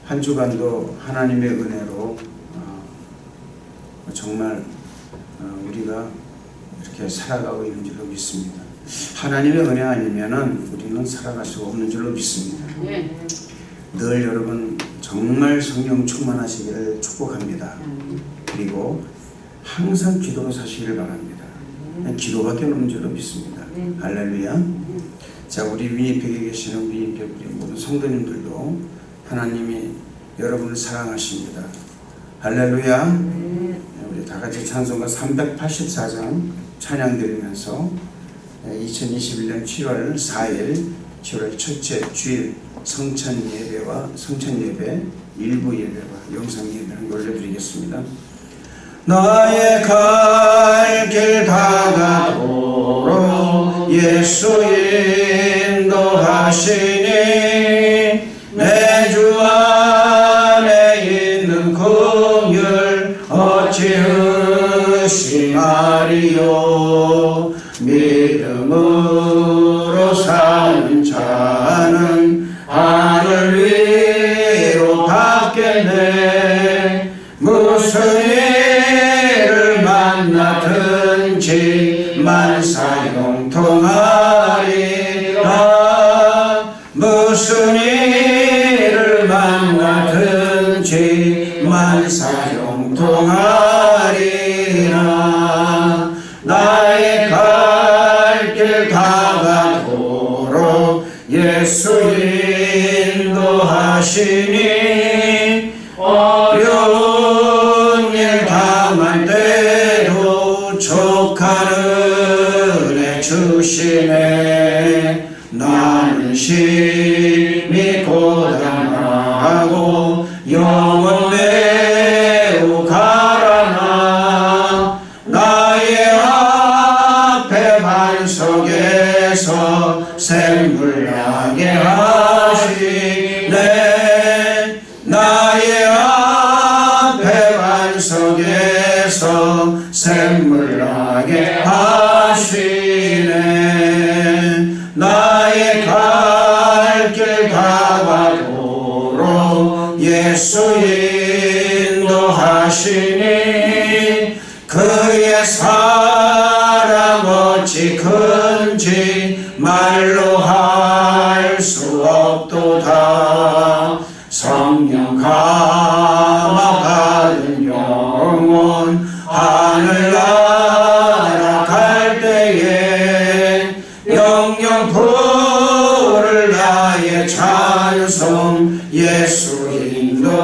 한 주간도 하나님의 은혜로 정말 우리가 이렇게 살아가고 있는 줄로 믿습니다. 하나님의 은혜 아니면은 우리는 살아갈 수가 없는 줄로 믿습니다. 늘 여러분 정말 성령 충만하시기를 축복합니다. 그리고 항상 기도로 사시기를 바랍니다. 기도밖에 없는 줄로 믿습니다. 할렐루야. 자, 우리 위니펙에 계시는 위니펙 우리 모든 성도님들도 하나님이 여러분을 사랑하십니다. 할렐루야. 우리 다 같이 찬송가 384장 찬양 드리면서 2021년 7월 4일 7월 첫째 주일 성찬 예배 일부 예배와 영상 예배를 올려드리겠습니다. 나의 갈 길 다가도록 예수 인도하시니 내 주 안에 있는 긍휼 어찌 의심하리요. 믿음으로 사는 자는 하늘 위로 닿겠네. 무슨 일을 만나든지 만사형통하리라. 무슨 일을 만나든지 만사형통하리라. 나의 갈 길 다가도록 예수 인도하시니 어려운 일 당할 때도 족한 은혜 주시네. 나는 심히 고단하고 영혼 매우 가라나 나의 앞에 반석에서 샘물 나게 하시네. 나의 앞에 반석에서 샘물 나게 하시네. 나의 갈 길 다가도록 예수 인도하시니 그의 사랑 어찌 큰지 말로 할 수 없도다. 성령 감화받은 영혼 하늘나라 갈 때에 영영 부를 나의 찬송 예수 인도하셨네.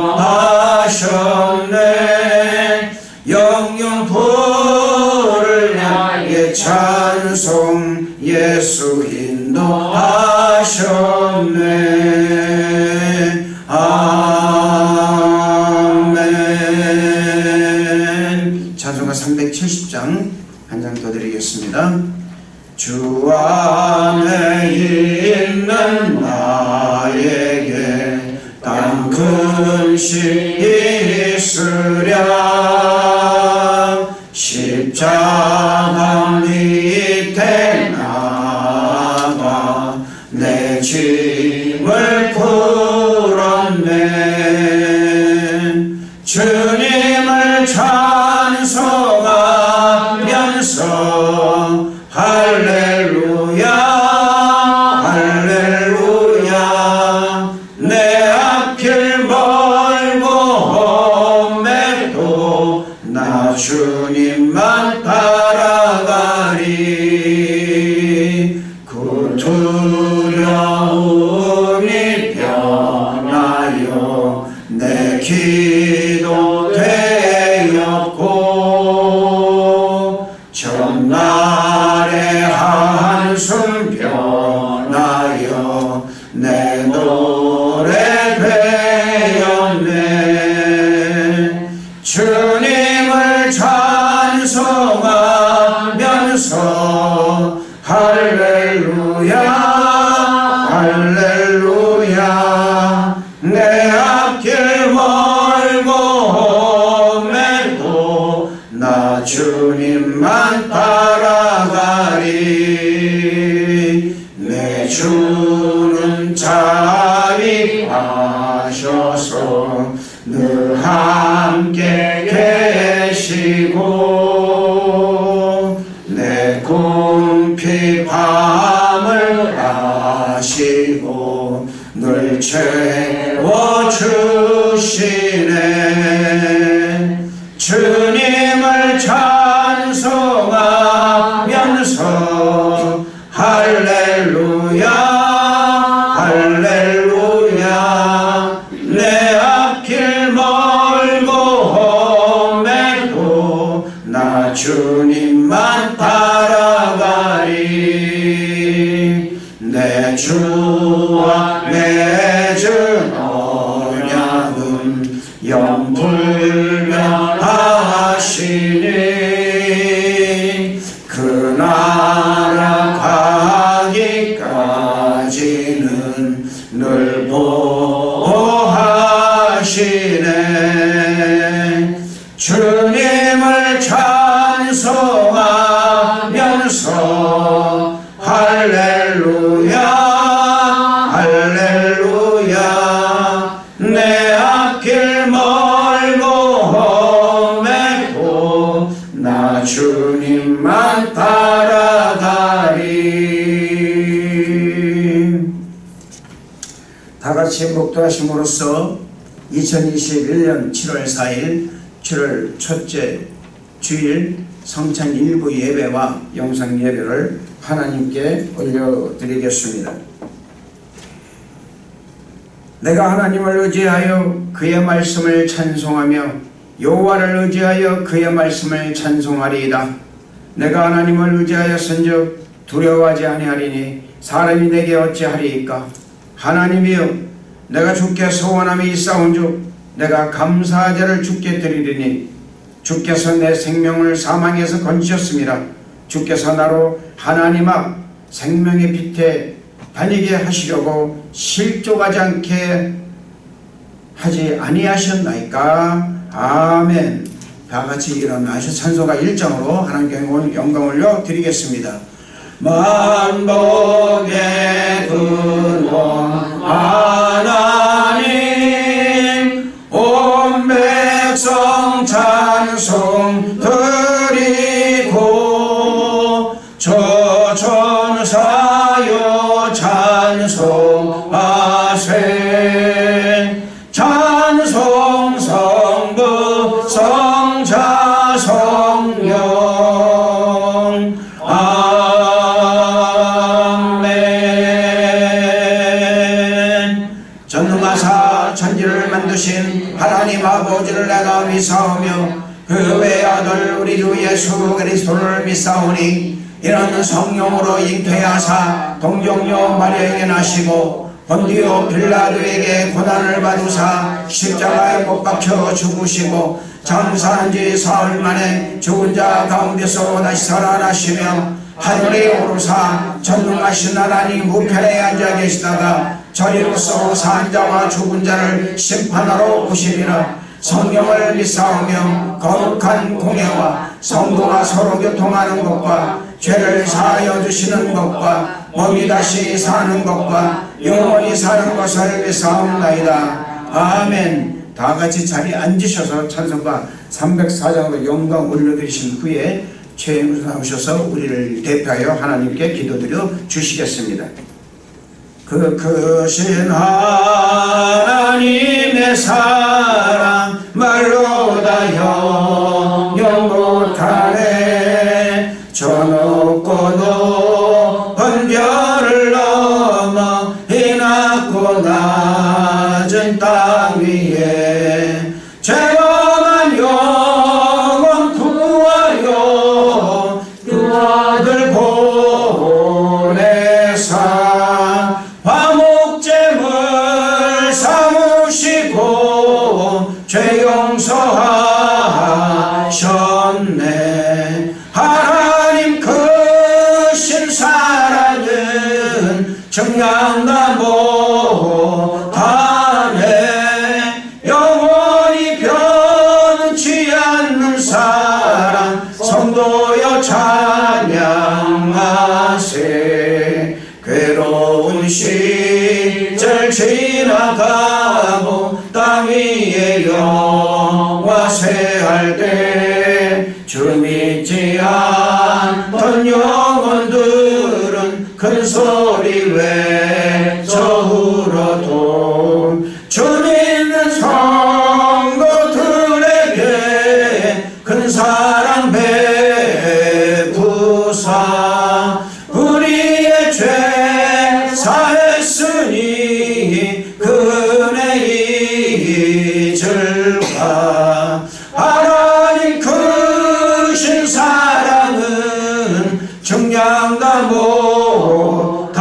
영영 부를 나의 찬송 예수 인도하셨네. 아멘. 찬송가 370장 한 장 더 드리겠습니다. 주 안에 있는 나에게 단 근심이 있으랴. 십자가 밑에 나가 내 짐을 풀었네. 주님을 찬송하면서 할렐루야 할렐루야. 내 앞길 멀고 험해도 나 주님만 따라가리. 그 두려움이 변하여 내 기도 되었고 전날의 한숨 변하여 내 노래 되었네. 주님을 찬송하면서 할렐루야 할렐루야. 내 앞길 멀고 하셔서 늘 함께 계시고 내 궁핍 밤을 아시고 늘 채워주시네. 주님을 찬송하면서 할렐루야 할렐루야 내 앞길 멀고 험해도 나 주님만 따라가리. 내 주와 맺은 언약은 영불변하시니 그 나라 가기까지는 늘 보호하시네. 주님을 찬송하면서 할렐루야 할렐루야 내 앞길 멀고 험해도 나 주님만 따라가리. 다같이 목도하심으로써 2021년 7월 4일 7월 첫째 주일 성찬 일부 예배와 영상 예배를 하나님께 올려드리겠습니다. 내가 하나님을 의지하여 그의 말씀을 찬송하며 여호와를 의지하여 그의 말씀을 찬송하리이다. 내가 하나님을 의지하였은즉 두려워하지 아니하리니 사람이 내게 어찌하리이까. 하나님이여 내가 주께 소원함이 있사온즉 내가 감사제를 주께 드리리니 주께서 내 생명을 사망에서 건지셨습니다. 주께서 나로 하나님 앞 생명의 빛에 다니게 하시려고 실족하지 않게 하지 아니하셨나이까. 아멘. 다같이 일어나셔 찬송가 1장으로 하나님께 영광 올려 드리겠습니다. 만복의 근원 하나님 온 백성 찬송 드리고 저 천사여 찬송하세. 찬송 성부 성자 성령 아멘. 전능하사 천지를 만드신 하나님 아버지를 내가 믿사오며 그 외아들 우리 주 예수 그리스도를 믿사오니 이는 성령으로 잉태하사 동정녀 마리아에게 나시고 본디오 빌라도에게 고난을 받으사 십자가에 못 박혀 죽으시고 장사한 지 사흘 만에 죽은 자 가운데서 다시 살아나시며 하늘에 오르사 전능하신 하나님 우편에 앉아 계시다가 저리로서 산 자와 죽은 자를 심판하러 오시리라. 성령을 믿사오며 거룩한 공예와 성도가 서로 교통하는 것과 죄를 사하여 주시는 것과 몸이 다시 사는 것과 영원히 사는 것을 믿사옵나이다. 아멘. 다같이 자리에 앉으셔서 찬송가 304장으로 영광 올려드리신 후에 최영수 나오셔서 우리를 대표하여 하나님께 기도드려 주시겠습니다. 그 크신 하나님의 사랑 말로 다 영영 못하네. 저 높고 높은 별을 넘어 이 낮고 낮은 땅 위에 죄범한 영혼 구하여 그 아들 보내사 화목제물 삼으시고 죄 용서하셨네. 하나님 크신 사랑은 정량나 못하네. 영원히 변치 않는 사랑 성도여 찬양하세. 괴로운 시절 지나가 소리 외쳐 울어도 주 믿는 성도들에게 큰 사랑 베푸사 우리의 죄 사했으니 그 은혜 잊을까. 하나님 크신 사랑은 정량다 못하네.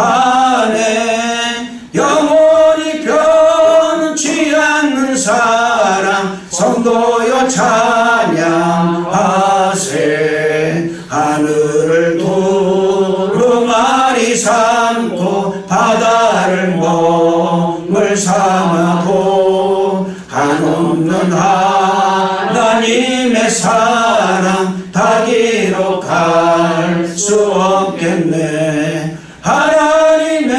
영원히 변치 않는 사랑 성도여 찬양하세. 하늘을 두루마리 삼고 바다를 몸을 삼아도 한없는 하나님의 사랑 다 기록할 수 없겠네. 하나님의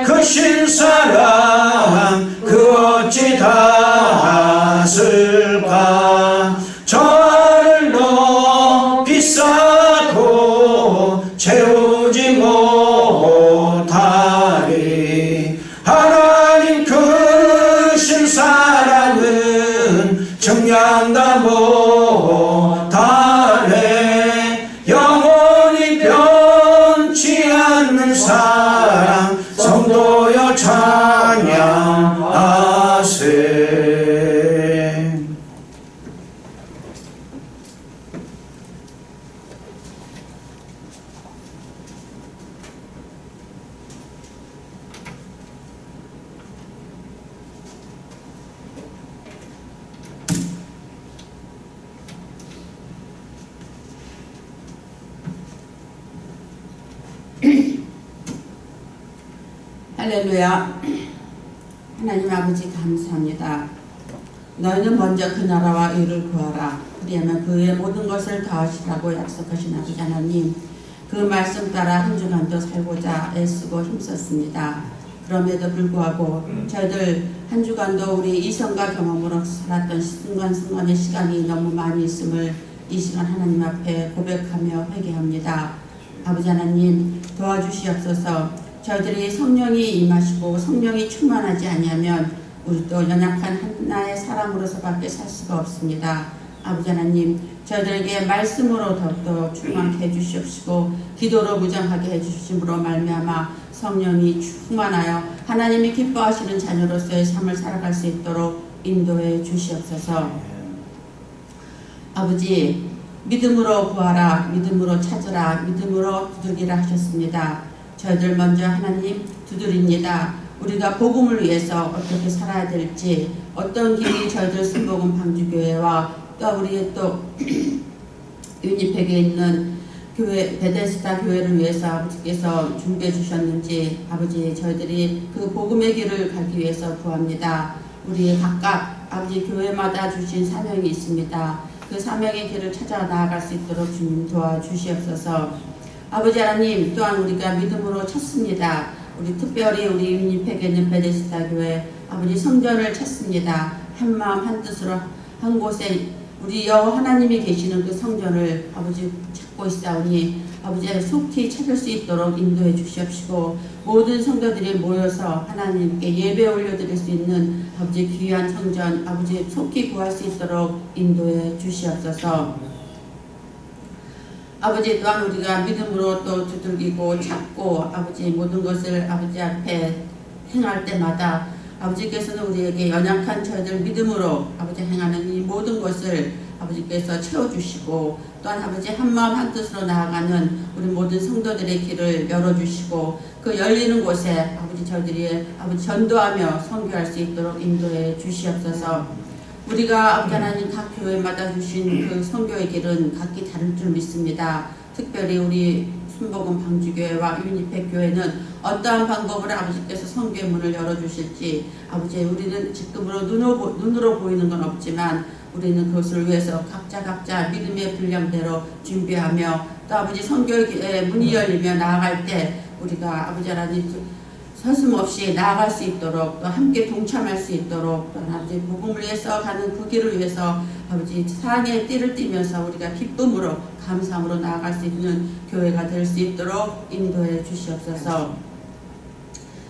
크신 사랑 그 어찌 다 하실까. 저 하늘 높이 쌓고 채우지 못하리. 하나님 크신 사랑은 정량다 못하네. 영원히 변치 않는 사랑 성도여 찬양하세. 할렐루야. 하나님 아버지 감사합니다. 너희는 먼저 그 나라와 의를 구하라. 그리하면 그 외의 모든 것을 더하시라고 약속하신 아버지 하나님, 그 말씀 따라 한 주간도 살고자 애쓰고 힘썼습니다. 그럼에도 불구하고 저희들 한 주간도 우리 이성과 경험으로 살았던 순간순간의 시간이 너무 많이 있음을 이 시간 하나님 앞에 고백하며 회개합니다. 아버지 하나님 도와주시옵소서. 저희들이 성령이 임하시고 성령이 충만하지 아니하면 우리도 연약한 하나의 사람으로서밖에 살 수가 없습니다. 아버지 하나님, 저희들에게 말씀으로 더욱더 충만케 해주시옵시고 기도로 무장하게 해주심으로 말미암아 성령이 충만하여 하나님이 기뻐하시는 자녀로서의 삶을 살아갈 수 있도록 인도해 주시옵소서. 아버지, 믿음으로 구하라, 믿음으로 찾으라, 믿음으로 두드리라 하셨습니다. 저희들 먼저 하나님 두드립니다. 우리가 복음을 위해서 어떻게 살아야 될지, 어떤 길이 저희들 순복음 방주교회와 또 우리의 또 유니팩에 있는 교회 베데스다 교회를 위해서 아버지께서 준비해 주셨는지 아버지 저희들이 그 복음의 길을 가기 위해서 구합니다. 우리 각각 아버지 교회마다 주신 사명이 있습니다. 그 사명의 길을 찾아 나아갈 수 있도록 주님 도와주시옵소서. 아버지 하나님, 또한 우리가 믿음으로 찾습니다. 우리 특별히 우리 유니팩에 있는 베데스다 교회 아버지 성전을 찾습니다. 한 마음 한 뜻으로 한 곳에 우리 여호와 하나님이 계시는 그 성전을 아버지 찾고 있사오니 아버지 속히 찾을 수 있도록 인도해 주시옵시고 모든 성도들이 모여서 하나님께 예배 올려드릴 수 있는 아버지 귀한 성전 아버지 속히 구할 수 있도록 인도해 주시옵소서. 아버지 또한 우리가 믿음으로 또 두들기고 찾고 아버지 모든 것을 아버지 앞에 행할 때마다 아버지께서는 우리에게 연약한 저희들 믿음으로 아버지 행하는 이 모든 것을 아버지께서 채워주시고 또한 아버지 한마음 한뜻으로 나아가는 우리 모든 성도들의 길을 열어주시고 그 열리는 곳에 아버지 저희들이 아버지 전도하며 선교할 수 있도록 인도해 주시옵소서. 우리가 아버지 하나님 각 교회마다 주신 그 선교의 길은 각기 다른 줄 믿습니다. 특별히 우리 순복음 방주교회와 유니팩 교회는 어떠한 방법으로 아버지께서 선교의 문을 열어주실지 아버지 우리는 지금으로 눈으로 보이는 건 없지만 우리는 그것을 위해서 각자 믿음의 분량대로 준비하며 또 아버지 선교의 문이 열리며 나아갈 때 우리가 아버지 하나님 서슴없이 나아갈 수 있도록 또 함께 동참할 수 있도록 또 아버지 복음을 위해서 가는 그 길을 위해서 아버지 사랑의 띠를 띠면서 우리가 기쁨으로 감사함으로 나아갈 수 있는 교회가 될 수 있도록 인도해 주시옵소서.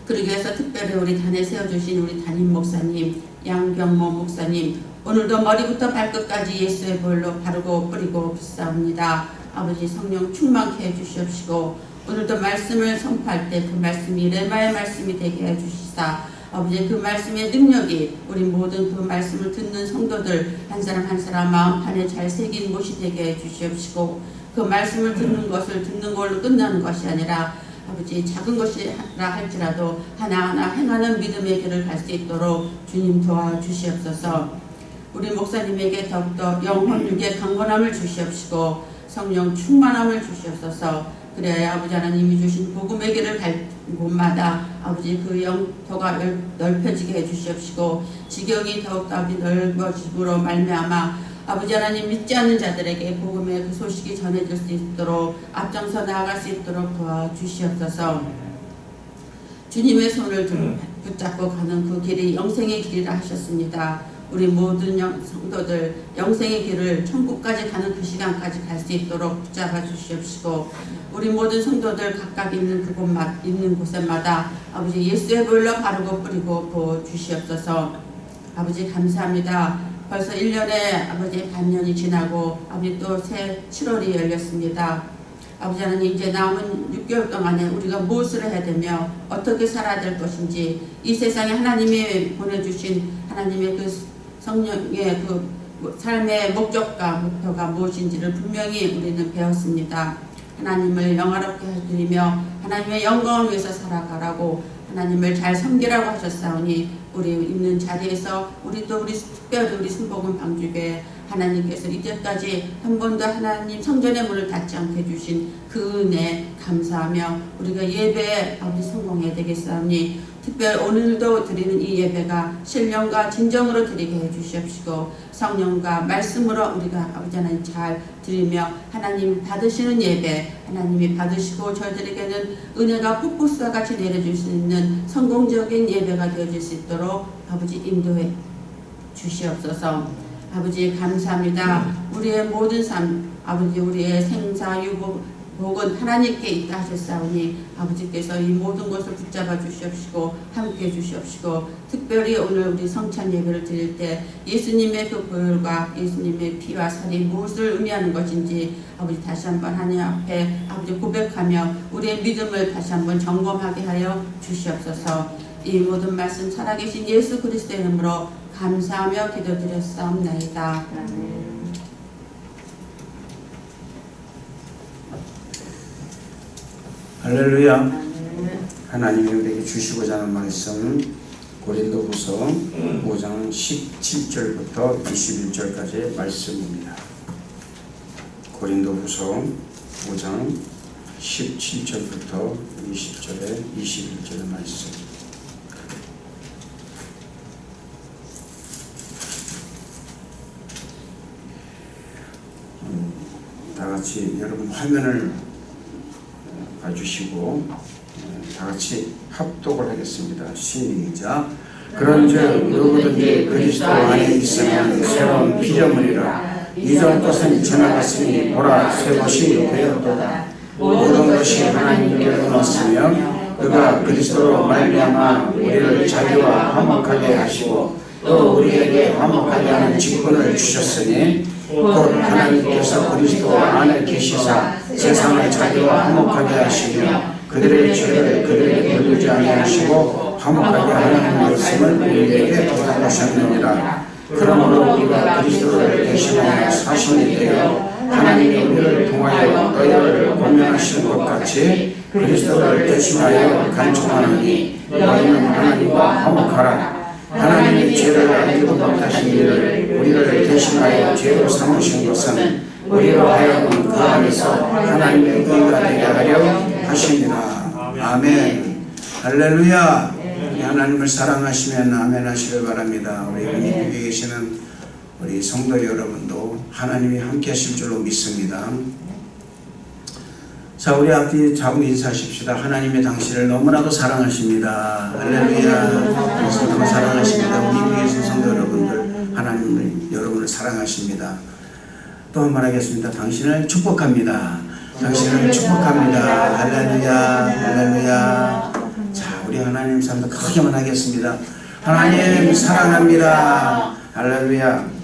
그러기 위해서 특별히 우리 단에 세워주신 우리 담임 목사님, 양병모 목사님, 오늘도 머리부터 발끝까지 예수의 보혈로 바르고 뿌리고 붓사옵니다. 아버지 성령 충만케 해주시옵시고 오늘도 말씀을 선포할 때 그 말씀이 레마의 말씀이 되게 해주시사 아버지 그 말씀의 능력이 우리 모든 그 말씀을 듣는 성도들 한 사람 한 사람 마음판에 잘 새긴 못이 되게 해주시옵시고 그 말씀을 듣는 것을 듣는 걸로 끝나는 것이 아니라 아버지 작은 것이라 할지라도 하나하나 행하는 믿음의 길을 갈 수 있도록 주님 도와주시옵소서. 우리 목사님에게 더욱더 영혼육의 강건함을 주시옵시고 성령 충만함을 주시옵소서. 그래야 아버지 하나님이 주신 복음의 길을 갈 곳마다 아버지 그 영토가 넓혀지게 해주시옵시고 지경이 더욱더 아버지 넓어짐으로 말미암아 아버지 하나님 믿지 않는 자들에게 복음의 그 소식이 전해질 수 있도록 앞장서 나아갈 수 있도록 도와주시옵소서. 주님의 손을 붙잡고 가는 그 길이 영생의 길이라 하셨습니다. 우리 모든 성도들 영생의 길을 천국까지 가는 그 시간까지 갈 수 있도록 붙잡아 주시옵시고 우리 모든 성도들 각각 있는 있는 곳마다 아버지 예수의 보혈로 바르고 뿌리고 부어 주시옵소서. 아버지 감사합니다. 벌써 1년에 아버지 반년이 지나고 아버지 또 새 7월이 열렸습니다. 아버지 하나님 이제 남은 6개월 동안에 우리가 무엇을 해야 되며 어떻게 살아야 될 것인지 이 세상에 하나님이 보내주신 하나님의 그 성령의 그 삶의 목적과 목표가 무엇인지를 분명히 우리는 배웠습니다. 하나님을 영화롭게 해드리며 하나님의 영광을 위해서 살아가라고 하나님을 잘 섬기라고 하셨사오니 우리 있는 자리에서 우리 특별히 우리 순복음 방주교회 하나님께서 이때까지 한 번도 하나님 성전의 문을 닫지 않게 해주신 그 은혜 감사하며 우리가 예배에 아버지 성공해야 되겠사오니 특별 오늘도 드리는 이 예배가 신령과 진정으로 드리게 해주시옵시고 성령과 말씀으로 우리가 아버지 하나님 잘 드리며 하나님 받으시는 예배 하나님이 받으시고 저희들에게는 은혜가 폭포수와 같이 내려줄 수 있는 성공적인 예배가 되어질 수 있도록 아버지 인도해 주시옵소서. 아버지 감사합니다. 우리의 모든 삶 아버지 우리의 생사유복은 하나님께 있다 하셨사오니 아버지께서 이 모든 것을 붙잡아 주시옵시고 함께해 주시옵시고 특별히 오늘 우리 성찬 예배를 드릴 때 예수님의 그 보혈과 예수님의 피와 살이 무엇을 의미하는 것인지 아버지 다시 한번 하나님 앞에 아버지 고백하며 우리의 믿음을 다시 한번 점검하게 하여 주시옵소서. 이 모든 말씀 살아계신 예수 그리스도의 이름으로 감사하며 기도드렸사옵나이다. 할렐루야. 하나님이 우리에게 주시고자 하는 말씀 고린도후서 5장 17절부터 21절까지의 말씀입니다. 고린도후서 5장 17절부터 20절에 21절의 말씀. 다같이 여러분 화면을 봐주시고 다같이 합독을 하겠습니다. 시작. 그런즉 누구든지 그리스도 안에 있으면 새로운 피조물이라 이전 것은 지나갔으니 보라 새 것이 되었도다. 모든 것이 하나님께로 왔으며 그가 그리스도로 말미암아 우리를 자기와 화목하게 하시고 또 우리에게 화목하게 하는 직분을 주셨으니 곧 하나님께서 그리스도 안에 계시사 세상을 자기와 화목하게 하시며 그들의 죄를 그들에게 돌리지 아니하시고 화목하게 하라는 말씀을 우리에게 도와주셨느니라. 그러므로 우리가 그리스도를 대신하여 사신이 되어 하나님이 우리를 통하여 너희를 권면하시는 것 같이 그리스도를 대신하여 간청하노니 너희는 하나님과 화목하라. 하나님이 죄를 알지도 못하신 이를 우리를 대신하여 죄로 삼으신 것은 우리로 하여금 그 안에서 하나님의 의가 되게 하려 하십니다. 아멘. 할렐루야. 하나님을 사랑하시면 아멘 하시길 바랍니다. 우리 미국에 계시는 우리 성도 여러분도 하나님이 함께 하실 줄로 믿습니다. 자, 우리 앞뒤 자고 인사하십시다. 하나님의 당신을 너무나도 사랑하십니다. 할렐루야. 너무 사랑하십니다. 우리 위에 계신 성도 여러분들, 하나님을 여러분을 사랑하십니다. 또 한 번 하겠습니다. 당신을 축복합니다. 당신을 축복합니다. 할렐루야. 할렐루야. 자, 우리 하나님 사랑도 크게만 하겠습니다. 하나님 사랑합니다. 할렐루야.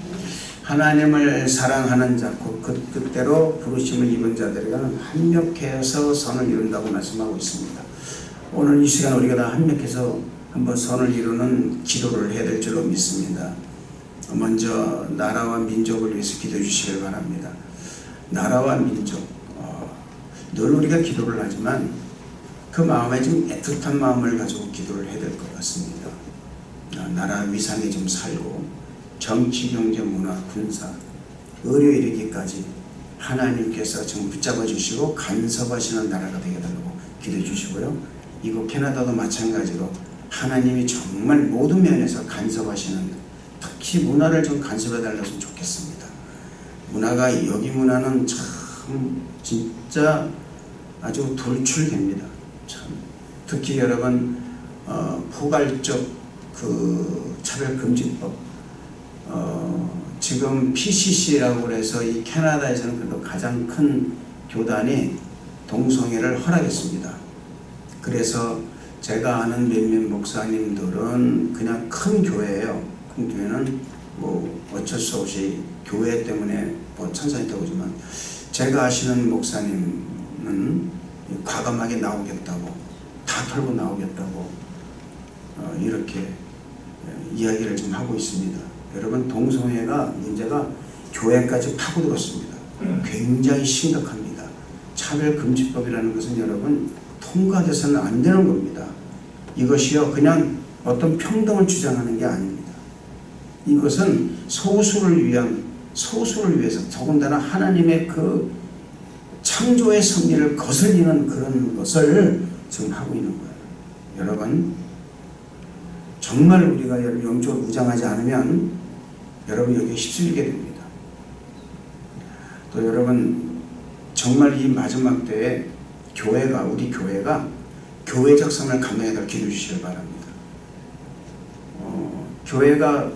하나님을 사랑하는 자, 그때로 부르심을 입은 자들은 합력해서 선을 이룬다고 말씀하고 있습니다. 오늘 이 시간 우리가 다 합력해서 한번 선을 이루는 기도를 해야 될 줄로 믿습니다. 먼저 나라와 민족을 위해서 기도해 주시길 바랍니다. 나라와 민족, 늘 우리가 기도를 하지만 그 마음에 좀 애틋한 마음을 가지고 기도를 해야 될 것 같습니다. 나라 위상에 좀 살고 정치, 경제, 문화, 군사, 의료 이르기까지 하나님께서 좀 붙잡아 주시고 간섭하시는 나라가 되게 달라고 기도해 주시고요. 이곳 캐나다도 마찬가지로 하나님이 정말 모든 면에서 간섭하시는, 특히 문화를 좀 간섭해 달랐으면 좋겠습니다. 문화가, 여기 문화는 참 진짜 아주 돌출됩니다. 참 특히 여러분 포괄적 그 차별금지법, 지금 PCC라고 해서 이 캐나다에서는 그래도 가장 큰 교단이 동성애를 허락했습니다. 그래서 제가 아는 몇몇 목사님들은 그냥 큰 교회예요. 큰 교회는 뭐 어쩔 수 없이 교회 때문에 뭐 찬성했다고 하지만, 제가 아시는 목사님은 과감하게 나오겠다고, 다 털고 나오겠다고 이렇게 이야기를 좀 하고 있습니다. 여러분, 동성애가 문제가 교회까지 파고들었습니다. 굉장히 심각합니다. 차별금지법이라는 것은 여러분 통과돼서는 안 되는 겁니다. 이것이요 그냥 어떤 평등을 주장하는 게 아닙니다. 이것은 소수를 위해서, 더군다나 하나님의 그 창조의 섭리를 거슬리는 그런 것을 지금 하고 있는 거예요. 여러분, 정말 우리가 영적으로 무장하지 않으면 여러분 여기에 휩쓸리게 됩니다. 또 여러분, 정말 이 마지막 때에 우리 교회가 교회적 성을 감당해서 기도해 주시길 바랍니다. 교회가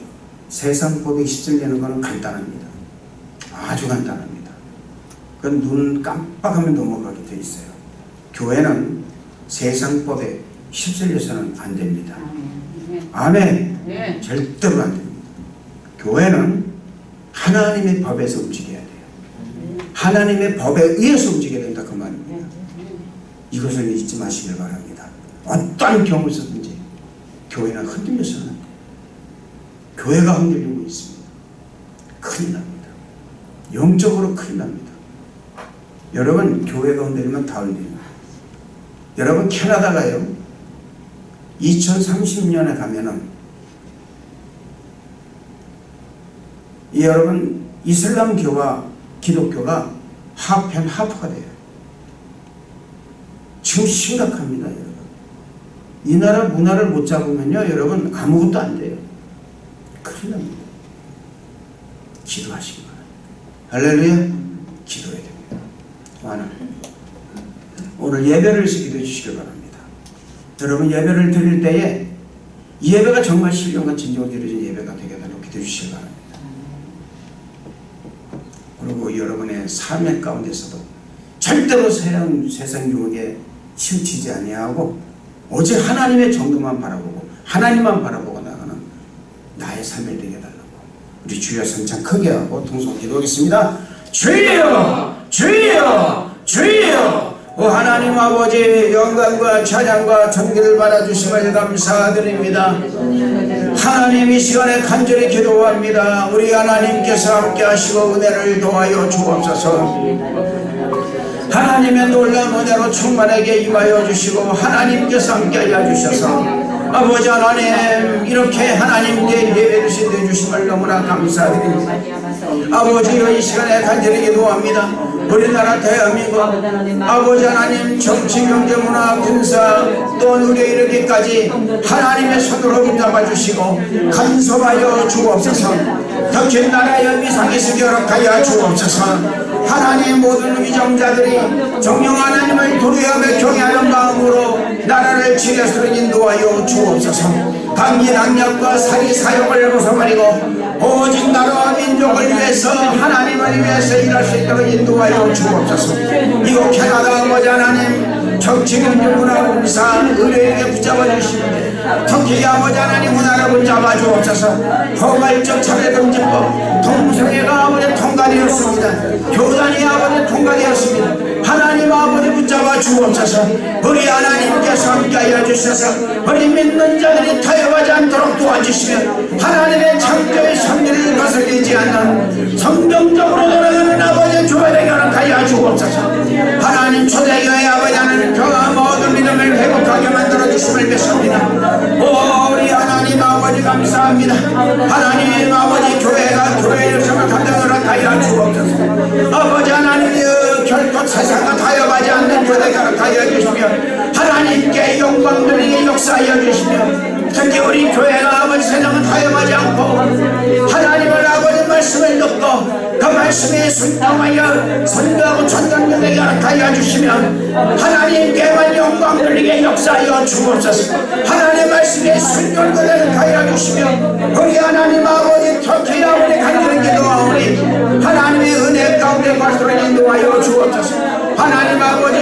세상법에 휩쓸리는 것은 간단합니다. 아주 간단합니다. 그건 눈 깜빡하면 넘어가게 돼 있어요. 교회는 세상법에 휩쓸려서는 안 됩니다. 아멘. 네. 절대로 안 됩니다. 교회는 하나님의 법에서 움직여야 돼요. 하나님의 법에 의해서 움직여야 된다, 그 말입니다. 이것을 잊지 마시길 바랍니다. 어떤 경우를 쓰든지 교회는 흔들려서는 안 돼요. 교회가 흔들리고 있습니다. 큰일 납니다. 영적으로 큰일 납니다. 여러분, 교회가 흔들리면 다 흔들립니다. 여러분, 캐나다가요 2030년에 가면은 여러분 이슬람교와 기독교가 하프가 돼요. 지금 심각합니다. 여러분, 이 나라 문화를 못 잡으면요 여러분 아무것도 안 돼요. 큰일 납니다. 기도하시기 바랍니다. 할렐루야. 기도해야 됩니다. 하나, 오늘 예배를 기도해 주시길 바랍니다. 여러분, 예배를 드릴 때에 이 예배가 정말 신령과 진정으로 드려진 예배가 되게 달라고 기도해 주시기 바랍니다. 그리고 여러분의 삶의 가운데서도 절대로 세상 유혹에 치우치지 아니하고 오직 하나님의 정도만 바라보고 하나님만 바라보고 나가는 나의 삶을 되게 달라고 우리 주여 성찬 크게 하고 통성 기도하겠습니다. 주여, 주여, 주여. 하나님 아버지, 영광과 찬양과 존귀를 받아주심을 감사드립니다. 하나님, 이 시간에 간절히 기도합니다. 우리 하나님께서 함께 하시고 은혜를 도와여 주옵소서. 하나님의 놀라운 은혜로 충만하게 임하여 주시고 하나님께서 함께 하여 주셔서 아버지 하나님, 이렇게 하나님께 예배를 드려주심을 너무나 감사드립니다. 아버지여, 이 시간에 간절히 기도합니다. 우리나라 대한민국 아버지 하나님, 정치, 경제, 문화, 군사 또 우리에 이르기까지 하나님의 손으로 붙잡아주시고 간섭하여 주옵소서. 특히 나라의 위상이 수교롭하여 주옵소서. 하나님 모든 위정자들이 정령 하나님을 도래하며 경외하는 마음으로 나라를 지혜스러 인도하여 주옵소서. 강기 낙력과 사리 사욕을 벗어버리고 오직 나라와 민족을 위해서 하나님을 위해서 일할 수 있도록 인도하여 주옵소서. 이곳 캐나다 아버지 하나님 정치 경제 문화 공사 의료에게 붙잡아 주시고 특히 아버지 하나님 문화를 붙잡아 주옵소서. 포괄적 차별금지법 동성애가 아버지 통과되었습니다. 교단이 아버지 통과되었습니다. 하나님 아버지 붙잡아 주옵소서. 우리 하나님께서 함께하여 주셔서 우리 믿는 자들이 타협하지 않도록 도와주시며 하나님의 창조의 섭리를 거스르지 않는 성경적으로 돌아가는 아버지 교회를 허락하여 주옵소서. 하나님 초대교회 아버지 하나님 교회와 모든 믿음을 회복하게 만들어 주심을 믿습니다. 오 우리 하나님 아버지 감사합니다. 하나님 아버지 교회가 교회의 역사를 감당을 하여 주옵소서. 아버지 하나님이여 결코 세상과 타협하지 않는 교회가 허락하여 주시며 하나님께 영광 돌리게 역사하여 주시며 특히 우리 교회가 아버지 세상은 타협하지 않고 하나님을 아버지 말씀을 듣고 그 말씀에 순종하여 선교하고 전강교회가 허락하여 주시며 하나님께만 영광 돌리게 역사하여 주옵소서. 하나님 말씀에 순종교회가 허락하여 주시며 우리 하나님 아버지 특히 아버지 간절히 기도하오니 하나님의 은혜 가운데 갈수록 인도하여 주옵소서. 하나님 아버지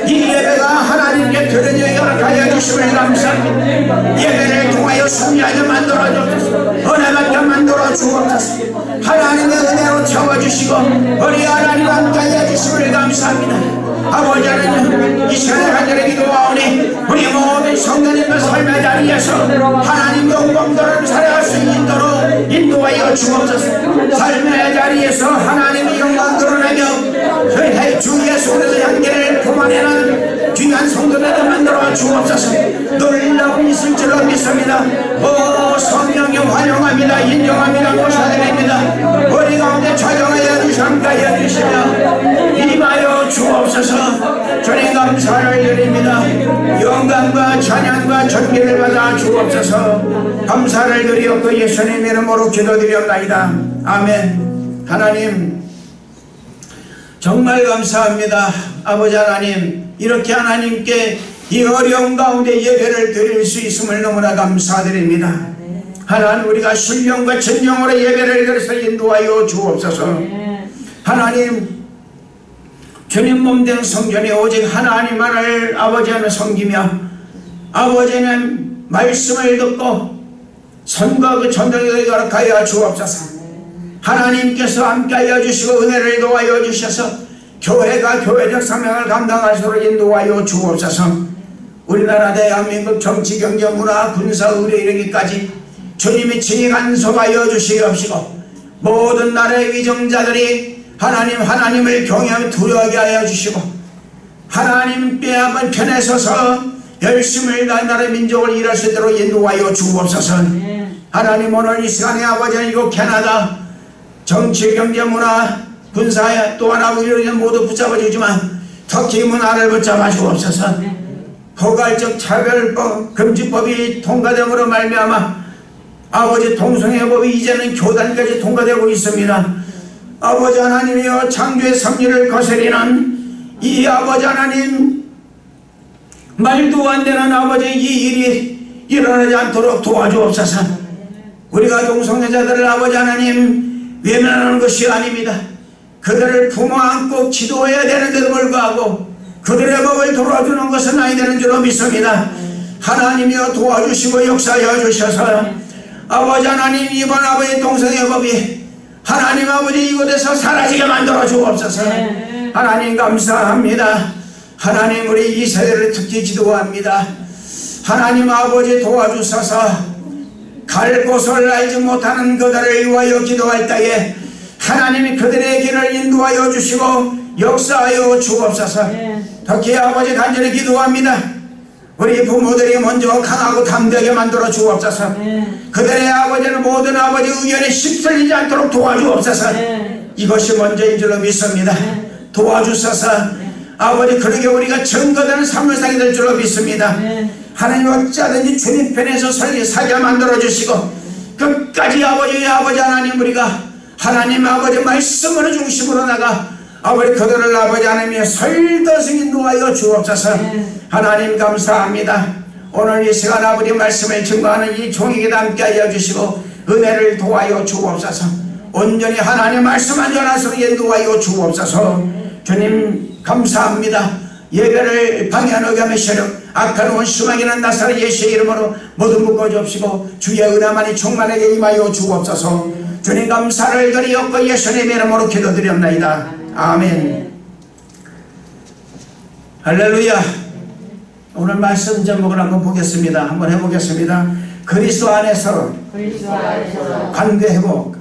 이 예배가 하나님께 드려지게 허락하여 주심을 감사합니다. 예배를 통하여 승리하게 만들어 주옵소서. 은혜 받게 만들어 주옵소서. 하나님의 은혜로 채워주시고 우리 하나님 함께하여 주심을 감사합니다. 아버지 하나님 이 시간에 간절히 기도하오니 우리 모든 성도님의 삶의 자리에서 하나님 영광도를 살아갈 수 있도록 인도하여 주옵소서. 삶의 자리에서 하나님의 영광 드러내며 저희 주 예수 그리스도의 향기를 품어내는 귀한 성도들을 만들어 주옵소서. 놀라운 있을 줄로 믿습니다. 오 성령이 환영합니다. 인정합니다. 모셔드립니다. 우리 가운데 촬영하여 주시며 함께하여 주시며 임하여 주옵소서. 주님 감사를 드립니다. 영광과 찬양과 존귀를 받아 주옵소서. 감사를 드리옵고 예수님 이름으로 기도드렸나이다. 아멘. 하나님 정말 감사합니다. 아버지 하나님 이렇게 하나님께 이 어려운 가운데 예배를 드릴 수 있음을 너무나 감사드립니다. 하나님 우리가 신령과 진정으로 예배를 드려서 인도하여 주옵소서. 하나님 주님 몸된 성전이 오직 하나님만을 아버지 하나님 섬기며 아버지는 말씀을 듣고 선과 그 전도에 허락하여 주옵소서. 하나님께서 함께하여 주시고 은혜를 도와여 주셔서 교회가 교회적 사명을 감당할 수 있도록 인도하여 주옵소서. 우리나라 대한민국 정치 경제 문화 군사 의료 이르기까지 주님이 친히 간섭하여 주시옵시고 모든 나라의 위정자들이 하나님을 경외하며 두려워하게 하여 주시고 하나님께 한번 편에 서서 열심을 다한 나라의 민족을 일할 수 있도록 인도하여 주옵소서. 하나님 오늘 이 시간에 아버지 이곳 캐나다 정치 경제 문화 군사 또한 의료는 모두 붙잡아 주지만 특히 문화를 붙잡아 주옵소서. 포괄적 차별법 금지법이 통과됨으로 말미암아 아버지 동성애법이 이제는 교단까지 통과되고 있습니다. 아버지 하나님이여 창조의 섭리를 거스리는 이 아버지 하나님 말도 안 되는 아버지 이 일이 일어나지 않도록 도와주옵소서. 우리가 동성애자들을 아버지 하나님 외면하는 것이 아닙니다. 그들을 품어 안고 기도해야 되는데도 불구하고 그들의 법을 돌아주는 것은 아니 되는 줄로 믿습니다. 하나님이여 도와주시고 역사하여 주셔서 아버지 하나님 이번 아버지 동성애법이 하나님 아버지 이곳에서 사라지게 만들어 주옵소서. 하나님 감사합니다. 하나님 우리 이 세대를 특히 기도합니다. 하나님 아버지 도와주셔서 갈 곳을 알지 못하는 그들을 위하여 기도할 때에 하나님이 그들의 길을 인도하여 주시고 역사하여 주옵소서. 특히 아버지 간절히 기도합니다. 우리 부모들이 먼저 강하고 담대하게 만들어 주옵소서. 그들의 아버지는 모든 아버지 의견에 휩쓸리지 않도록 도와주옵소서. 이것이 먼저인 줄로 믿습니다. 도와주셔서 아버지 그러게 우리가 증거되는 삶을 살게 될 줄로 믿습니다. 하나님 어찌하든지 주님 편에서 살게 만들어 주시고 끝까지 아버지 하나님 우리가 하나님 아버지 말씀으로 중심으로 나가 아버지 그들을 아버지 하나님의 설더승이 놓아여 주옵소서. 하나님 감사합니다. 오늘 이 시간 아버지 말씀을 증거하는 이 종에게도 함께하여 주시고 은혜를 도와여 주옵소서. 온전히 하나님 말씀 안전하시게 놓아여 주옵소서. 주님 감사합니다. 예배를 방해하게 하며 세력 악한 원수마귀는 나사렛 예수의 이름으로 모두 묶어주옵시고 주의 은혜만이 충만하게 임하여 주옵소서. 주님 감사를 드리옵고 예수님의 이름으로 기도드렸나이다. 아멘. 할렐루야. 오늘 말씀 제목을 한번 보겠습니다. 한번 해보겠습니다. 그리스도 안에서 관계 회복.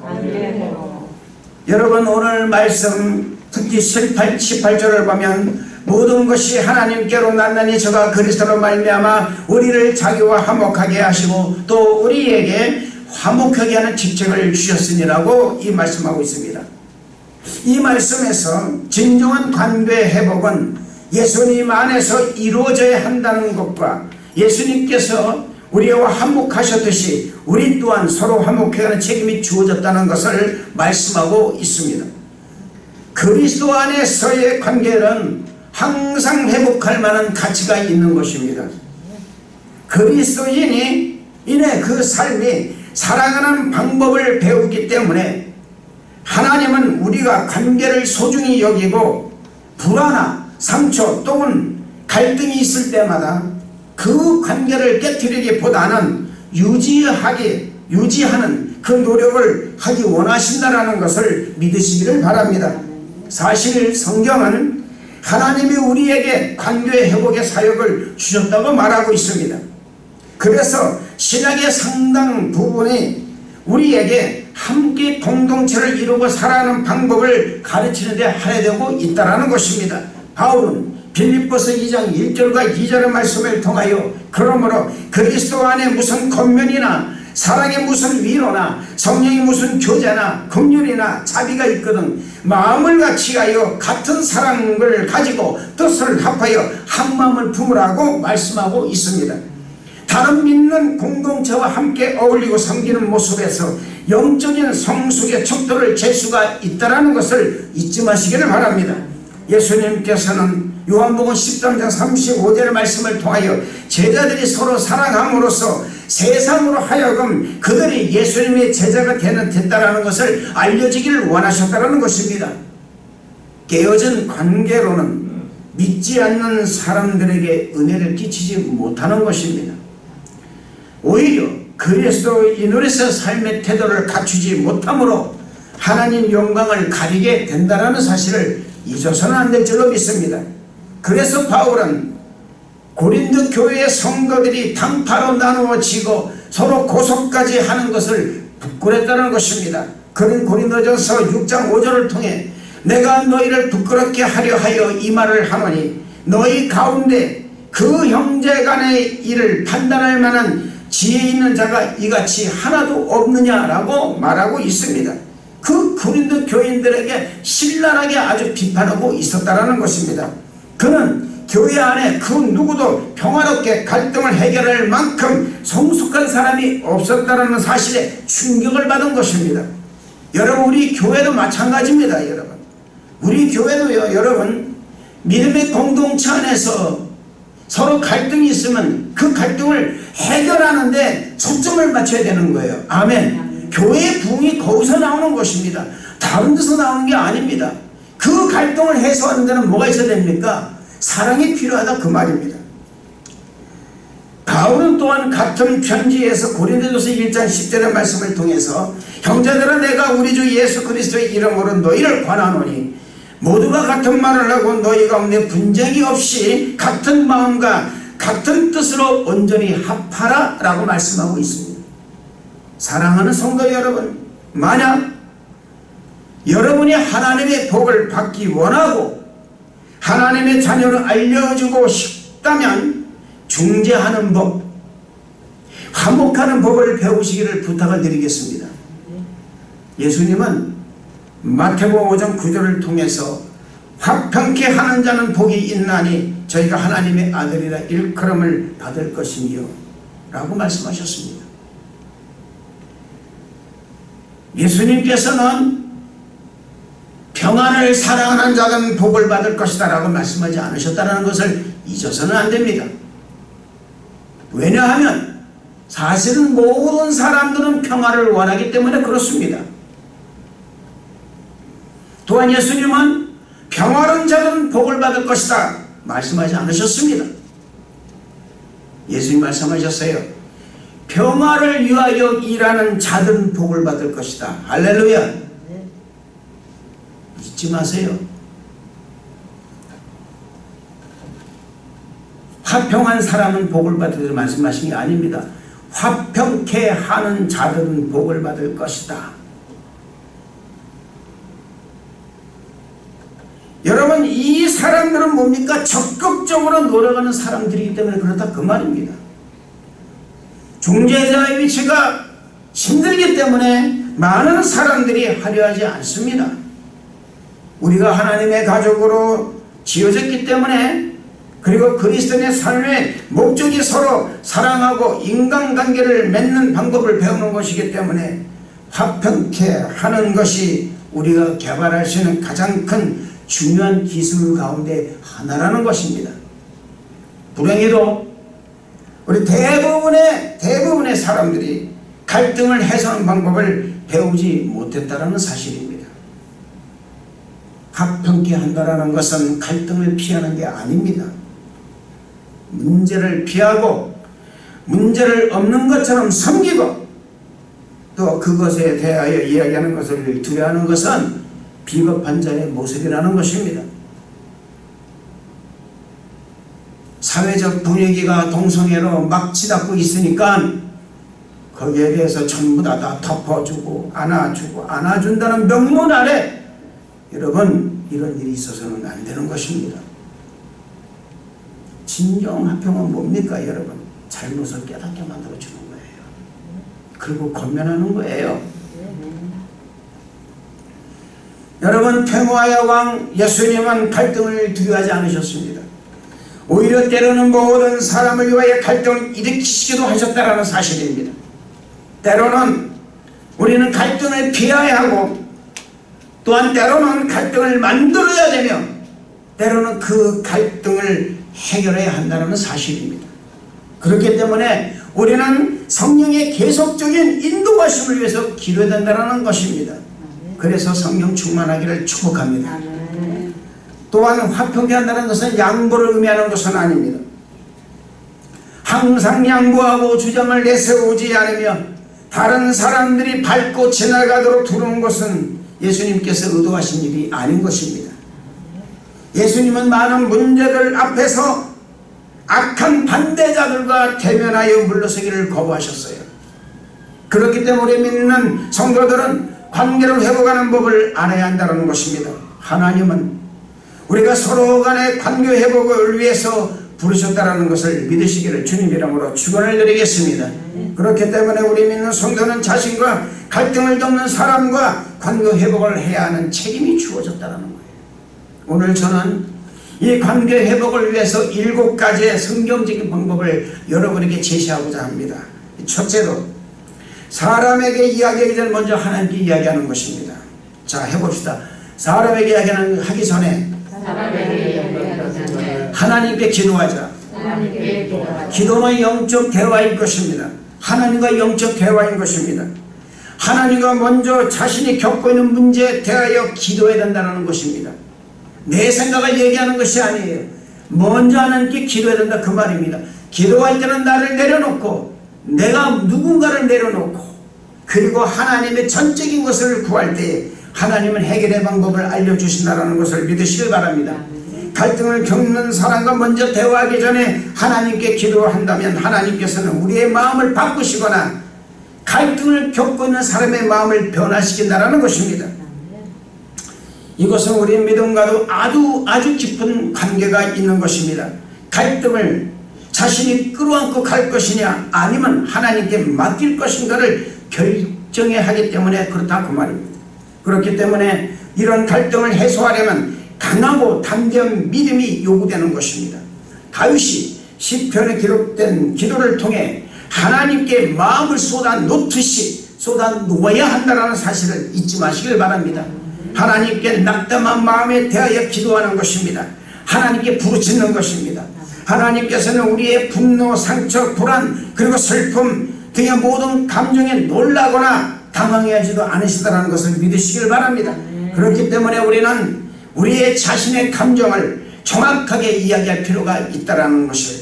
여러분 오늘 말씀 특히 18절을 보면 모든 것이 하나님께로 났나니 저가 그리스도로 말미암아 우리를 자기와 화목하게 하시고 또 우리에게 화목하게 하는 직책을 주셨으니라고 이 말씀하고 있습니다. 이 말씀에서 진정한 관계 회복은 예수님 안에서 이루어져야 한다는 것과 예수님께서 우리와 화목하셨듯이 우리 또한 서로 화목하게 하는 책임이 주어졌다는 것을 말씀하고 있습니다. 그리스도 안에서의 관계는 항상 회복할 만한 가치가 있는 것입니다. 그리스도인이 그 삶이 살아가는 방법을 배우기 때문에 하나님은 우리가 관계를 소중히 여기고 불화나 상처 또는 갈등이 있을 때마다 그 관계를 깨트리기보다는 유지하는 그 노력을 하기 원하신다는 것을 믿으시기를 바랍니다. 사실 성경은 하나님이 우리에게 관계 회복의 사역을 주셨다고 말하고 있습니다. 그래서 신약의 상당 부분이 우리에게 함께 공동체를 이루고 살아가는 방법을 가르치는 데 할애되고 있다는 것입니다. 바울은 빌립보서 2장 1절과 2절의 말씀을 통하여 그러므로 그리스도 안에 무슨 권면이나 사랑의 무슨 위로나 성령의 무슨 교제나 긍휼이나 자비가 있거든 마음을 같이하여 같은 사랑을 가지고 뜻을 합하여 한 마음을 품으라고 말씀하고 있습니다. 다른 믿는 공동체와 함께 어울리고 섬기는 모습에서 영적인 성숙의 척도를 잴 수가 있다는 것을 잊지 마시기를 바랍니다. 예수님께서는 요한복음 13장 35절의 말씀을 통하여 제자들이 서로 사랑함으로써 세상으로 하여금 그들이 예수님의 제자가 됐다는 것을 알려지기를 원하셨다는 것입니다. 깨어진 관계로는 믿지 않는 사람들에게 은혜를 끼치지 못하는 것입니다. 오히려 그리스도인으로서 삶의 태도를 갖추지 못함으로 하나님 영광을 가리게 된다는 사실을 잊어서는 안 될 줄로 믿습니다. 그래서 바울은 고린도 교회의 성도들이 당파로 나누어지고 서로 고속까지 하는 것을 부끄랬다는 것입니다. 그는 고린도전서 6장 5절을 통해 내가 너희를 부끄럽게 하려 하여 이 말을 하노니 너희 가운데 그 형제 간의 일을 판단할 만한 지혜 있는 자가 이같이 하나도 없느냐라고 말하고 있습니다. 그 고린도 교인들에게 신랄하게 아주 비판하고 있었다는 것입니다. 그는 교회 안에 그 누구도 평화롭게 갈등을 해결할 만큼 성숙한 사람이 없었다는 사실에 충격을 받은 것입니다. 여러분 우리 교회도 마찬가지입니다. 여러분 우리 교회도요 여러분 믿음의 공동체 안에서 서로 갈등이 있으면 그 갈등을 해결하는데 초점을 맞춰야 되는 거예요. 아멘. 교회의 부흥이 거기서 나오는 것입니다. 다른 데서 나오는 게 아닙니다. 그 갈등을 해소하는 데는 뭐가 있어야 됩니까? 사랑이 필요하다 그 말입니다. 바울은 또한 같은 편지에서 고린도전서 1장 10절의 말씀을 통해서 형제들아 내가 우리 주 예수 그리스도의 이름으로 너희를 권하노니 모두가 같은 말을 하고 너희 가운데 분쟁이 없이 같은 마음과 같은 뜻으로 온전히 합하라 라고 말씀하고 있습니다. 사랑하는 성도 여러분, 만약 여러분이 하나님의 복을 받기 원하고 하나님의 자녀를 알려주고 싶다면 중재하는 법, 화목하는 법을 배우시기를 부탁을 드리겠습니다. 예수님은 마태복음 5장 9절을 통해서 화평케 하는 자는 복이 있나니 저희가 하나님의 아들이라 일컬음을 받을 것이며 라고 말씀하셨습니다. 예수님께서는 평안을 사랑하는 자는 복을 받을 것이다 라고 말씀하지 않으셨다는 것을 잊어서는 안 됩니다. 왜냐하면 사실은 모든 사람들은 평화를 원하기 때문에 그렇습니다. 또한 예수님은 평화로운 자들은 복을 받을 것이다 말씀하지 않으셨습니다. 예수님 말씀하셨어요. 평화를 위하여 일하는 자들은 복을 받을 것이다. 할렐루야. 잊지 마세요. 화평한 사람은 복을 받으리라 말씀하신 게 아닙니다. 화평케 하는 자들은 복을 받을 것이다. 여러분, 이 사람들은 뭡니까? 적극적으로 노력하는 사람들이기 때문에 그렇다 그 말입니다. 중재자의 위치가 힘들기 때문에 많은 사람들이 하려 하지 않습니다. 우리가 하나님의 가족으로 지어졌기 때문에, 그리고 그리스도인의 삶의 목적이 서로 사랑하고 인간관계를 맺는 방법을 배우는 것이기 때문에 화평케 하는 것이 우리가 개발할 수 있는 가장 큰 중요한 기술 가운데 하나라는 것입니다. 불행히도 우리 대부분의 사람들이 갈등을 해소하는 방법을 배우지 못했다는 사실입니다. 화평케 한다는 것은 갈등을 피하는 게 아닙니다. 문제를 피하고 문제를 없는 것처럼 섬기고 또 그것에 대하여 이야기하는 것을 두려워하는 것은 비겁한 자의 모습이라는 것입니다. 사회적 분위기가 동성애로 막 치닫고 있으니까 거기에 대해서 전부 다 덮어주고 안아준다는 명문 아래 여러분, 이런 일이 있어서는 안 되는 것입니다. 진정 화평은 뭡니까 여러분? 잘못을 깨닫게 만들어주는 거예요. 그리고 권면하는 거예요. 여러분, 평화의 왕 예수님은 갈등을 두려워하지 않으셨습니다. 오히려 때로는 모든 사람을 위하여 갈등을 일으키시기도 하셨다는 사실입니다. 때로는 우리는 갈등을 피해야 하고 또한 때로는 갈등을 만들어야 되며 때로는 그 갈등을 해결해야 한다는 사실입니다. 그렇기 때문에 우리는 성령의 계속적인 인도하심을 위해서 기도해야 된다는 것입니다. 그래서 성령 충만하기를 축복합니다. 또한 화평케 한다는 것은 양보를 의미하는 것은 아닙니다. 항상 양보하고 주장을 내세우지 않으며 다른 사람들이 밟고 지나가도록 두는 것은 예수님께서 의도하신 일이 아닌 것입니다. 예수님은 많은 문제들 앞에서 악한 반대자들과 대면하여 물러서기를 거부하셨어요. 그렇기 때문에 우리 믿는 성도들은 관계를 회복하는 법을 알아야 한다는 것입니다. 하나님은 우리가 서로 간의 관계 회복을 위해서 부르셨다는 것을 믿으시기를 주님 이름으로 축원을 드리겠습니다. 그렇기 때문에 우리 믿는 성도는 자신과 갈등을 겪는 사람과 관계 회복을 해야 하는 책임이 주어졌다는 거예요. 오늘 저는 이 관계 회복을 위해서 7가지의 성경적인 방법을 여러분에게 제시하고자 합니다. 첫째로, 사람에게 이야기하기 전에 먼저 하나님께 이야기하는 것입니다. 자, 해봅시다. 사람에게 하기 전에 하나님께 기도하자. 기도는 영적 대화인 것입니다. 하나님과 영적 대화인 것입니다. 하나님과 먼저 자신이 겪고 있는 문제에 대하여 기도해야 된다는 것입니다. 내 생각을 얘기하는 것이 아니에요. 먼저 하나님께 기도해야 된다 그 말입니다. 기도할 때는 나를 내려놓고 내가 누군가를 내려놓고 그리고 하나님의 전적인 것을 구할 때 하나님은 해결의 방법을 알려주신다는 것을 믿으시길 바랍니다. 갈등을 겪는 사람과 먼저 대화하기 전에 하나님께 기도한다면 하나님께서는 우리의 마음을 바꾸시거나 갈등을 겪고 있는 사람의 마음을 변화시킨다는 것입니다. 이것은 우리 믿음과도 아주 깊은 관계가 있는 것입니다. 갈등을 자신이 끌어안고 갈 것이냐 아니면 하나님께 맡길 것인가를 결정해야 하기 때문에 그렇다 그 말입니다. 그렇기 때문에 이런 갈등을 해소하려면 강하고 담대한 믿음이 요구되는 것입니다. 다윗이 시편에 기록된 기도를 통해 하나님께 마음을 쏟아놓듯이 쏟아놓아야 한다는 사실을 잊지 마시길 바랍니다. 하나님께 낙담한 마음에 대하여 기도하는 것입니다. 하나님께 부르짖는 것입니다. 하나님께서는 우리의 분노, 상처, 불안, 그리고 슬픔 등의 모든 감정에 놀라거나 당황해하지도 않으시다라는 것을 믿으시길 바랍니다. 그렇기 때문에 우리는 우리의 자신의 감정을 정확하게 이야기할 필요가 있다는 것을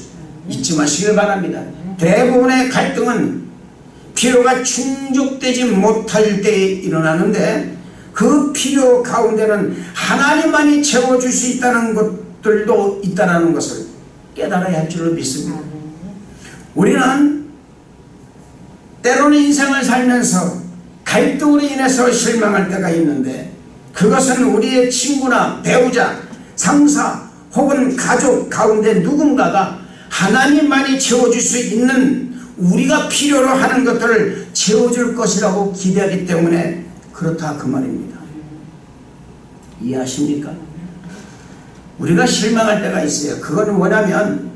잊지 마시길 바랍니다. 대부분의 갈등은 필요가 충족되지 못할 때에 일어나는데 그 필요 가운데는 하나님만이 채워줄 수 있다는 것들도 있다는 것을 깨달아야 할 줄로 믿습니다. 우리는 때로는 인생을 살면서 갈등으로 인해서 실망할 때가 있는데 그것은 우리의 친구나 배우자, 상사 혹은 가족 가운데 누군가가 하나님만이 채워줄 수 있는 우리가 필요로 하는 것들을 채워줄 것이라고 기대하기 때문에 그렇다 그 말입니다. 이해하십니까? 우리가 실망할 때가 있어요. 그건 뭐냐면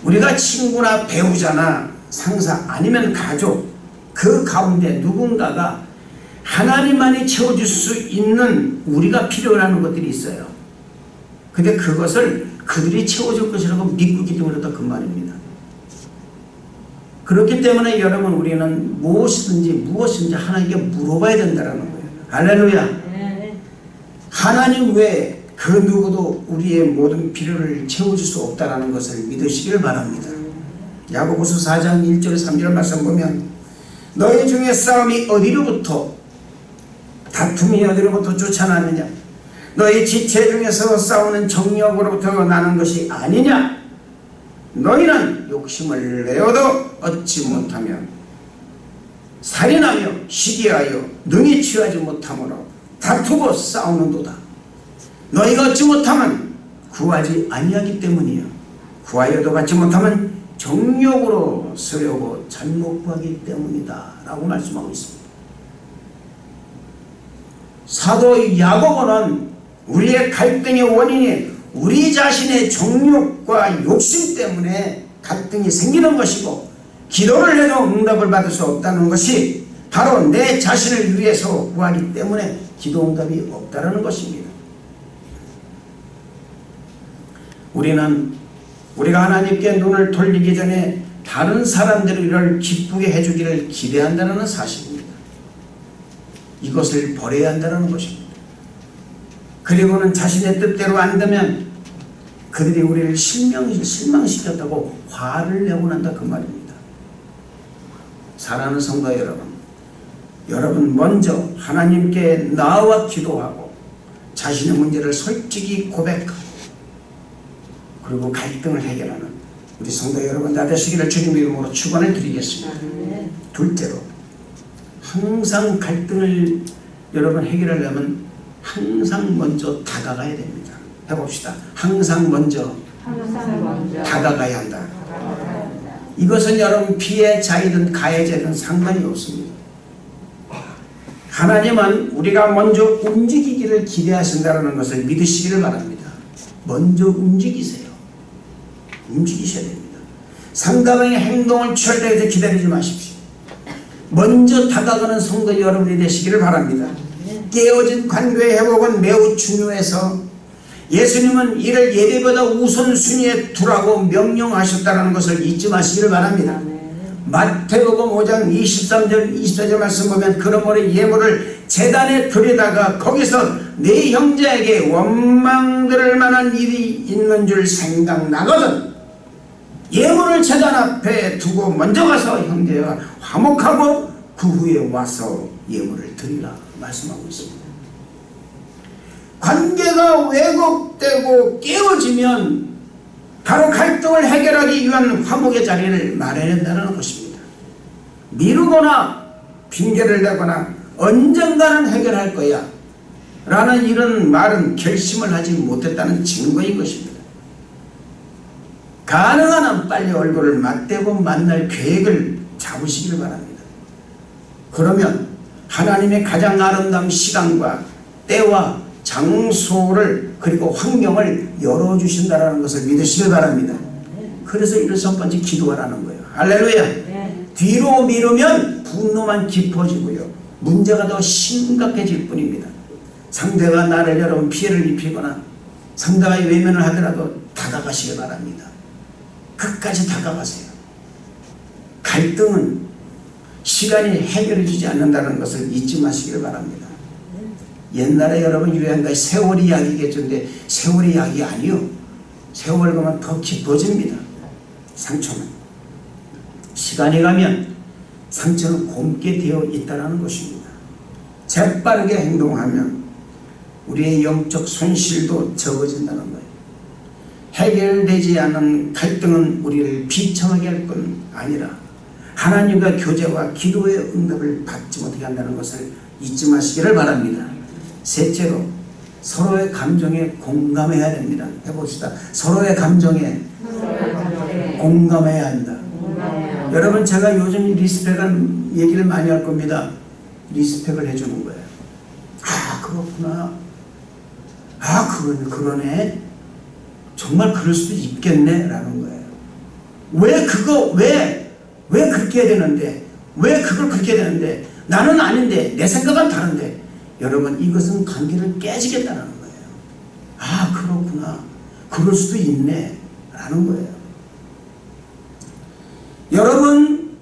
우리가 친구나 배우자나 상사 아니면 가족 그 가운데 누군가가 하나님만이 채워줄 수 있는 우리가 필요로 하는 것들이 있어요. 근데 그것을 그들이 채워줄 것이라고 믿고 기도하다 그 말입니다. 그렇기 때문에 여러분 우리는 무엇이든지 하나님께 물어봐야 된다는 거예요. 할렐루야. 하나님 외에 그 누구도 우리의 모든 필요를 채워줄 수 없다는 것을 믿으시길 바랍니다. 야고보서 4장 1절 3절 말씀 보면 너희 중에 싸움이 어디로부터 다툼이 어디로부터 쫓아나느냐 너희 지체 중에서 싸우는 정욕으로부터 나는 것이 아니냐 너희는 욕심을 내어도 얻지 못하며 살인하며 시기하여 능히 취하지 못하므로 다투고 싸우는도다. 너희가 얻지 못하면 구하지 아니하기 때문이요 구하여도 받지 못하면 정욕으로 쓰려고 잘못 구하기 때문이다 라고 말씀하고 있습니다. 사도 야고보는 우리의 갈등의 원인이 우리 자신의 정욕과 욕심 때문에 갈등이 생기는 것이고 기도를 해도 응답을 받을 수 없다는 것이 바로 내 자신을 위해서 구하기 때문에 기도 응답이 없다는 것입니다. 우리가 하나님께 눈을 돌리기 전에 다른 사람들을 기쁘게 해주기를 기대한다는 사실입니다. 이것을 버려야 한다는 것입니다. 그리고는 자신의 뜻대로 안 되면 그들이 우리를 실망시켰다고 화를 내고 난다 그 말입니다. 사랑하는 성도 여러분 먼저 하나님께 나와 기도하고 자신의 문제를 솔직히 고백하고 그리고 갈등을 해결하는 우리 성도 여러분 다 되시기를 주님의 이름으로 축원을 드리겠습니다. 둘째로 항상 갈등을 여러분 해결하려면 항상 먼저 다가가야 됩니다. 해봅시다. 항상 먼저 다가가야 한다. 이것은 여러분 피해자이든 가해자이든 상관이 없습니다. 하나님은 우리가 먼저 움직이기를 기대하신다는 것을 믿으시기를 바랍니다. 먼저 움직이세요. 움직이셔야 됩니다. 상대방의 행동을 취할 때에서 기다리지 마십시오. 먼저 다가가는 성도 여러분이 되시기를 바랍니다. 깨어진 관계의 회복은 매우 중요해서 예수님은 이를 예배보다 우선순위에 두라고 명령하셨다는 것을 잊지 마시기를 바랍니다. 마태복음 5장 23절 24절 말씀 보면 그러므로 예물을 제단에 드리다가 거기서 네 형제에게 원망들을 만한 일이 있는 줄 생각나거든 예물을 제단 앞에 두고 먼저 가서 형제와 화목하고 그 후에 와서 예물을 드리라 말씀하고 있습니다. 관계가 왜곡되고 깨어지면 바로 갈등을 해결하기 위한 화목의 자리를 마련한다는 것입니다. 미루거나 핑계를 대거나 언젠가는 해결할 거야 라는 이런 말은 결심을 하지 못했다는 증거인 것입니다. 가능한 한 빨리 얼굴을 맞대고 만날 계획을 잡으시길 바랍니다. 그러면 하나님의 가장 아름다운 시간과 때와 장소를 그리고 환경을 열어주신다는 것을 믿으시길 바랍니다. 그래서 이를 첫 번째 기도하라는 거예요. 할렐루야. 뒤로 미루면 분노만 깊어지고요 문제가 더 심각해질 뿐입니다. 상대가 나를 여러분 피해를 입히거나 상대가 외면을 하더라도 다가가시기 바랍니다. 끝까지 다가가세요. 갈등은 시간이 해결해 주지 않는다는 것을 잊지 마시길 바랍니다. 옛날에 여러분 유행한 것이 세월 이야기겠는데 세월 이야기 아니요. 세월 가면 더 깊어집니다. 상처는 시간이 가면 상처는 곰게 되어 있다는 것입니다. 재빠르게 행동하면 우리의 영적 손실도 적어진다는 거예요. 해결되지 않은 갈등은 우리를 비참하게 할 뿐 아니라 하나님과 교제와 기도의 응답을 받지 못하게 한다는 것을 잊지 마시기를 바랍니다. 셋째로 서로의 감정에 공감해야 됩니다. 해봅시다. 서로의 감정에 공감해야 한다. 여러분 제가 요즘 리스펙한 얘기를 많이 할 겁니다. 리스펙을 해주는 거예요. 아 그렇구나. 아 그러네. 정말 그럴 수도 있겠네 라는 거예요. 왜 그렇게 해야 되는데, 왜 그걸 그렇게 해야 되는데, 나는 아닌데 내 생각은 다른데. 여러분 이것은 관계를 깨지겠다는 거예요. 아 그렇구나. 그럴 수도 있네 라는 거예요. 여러분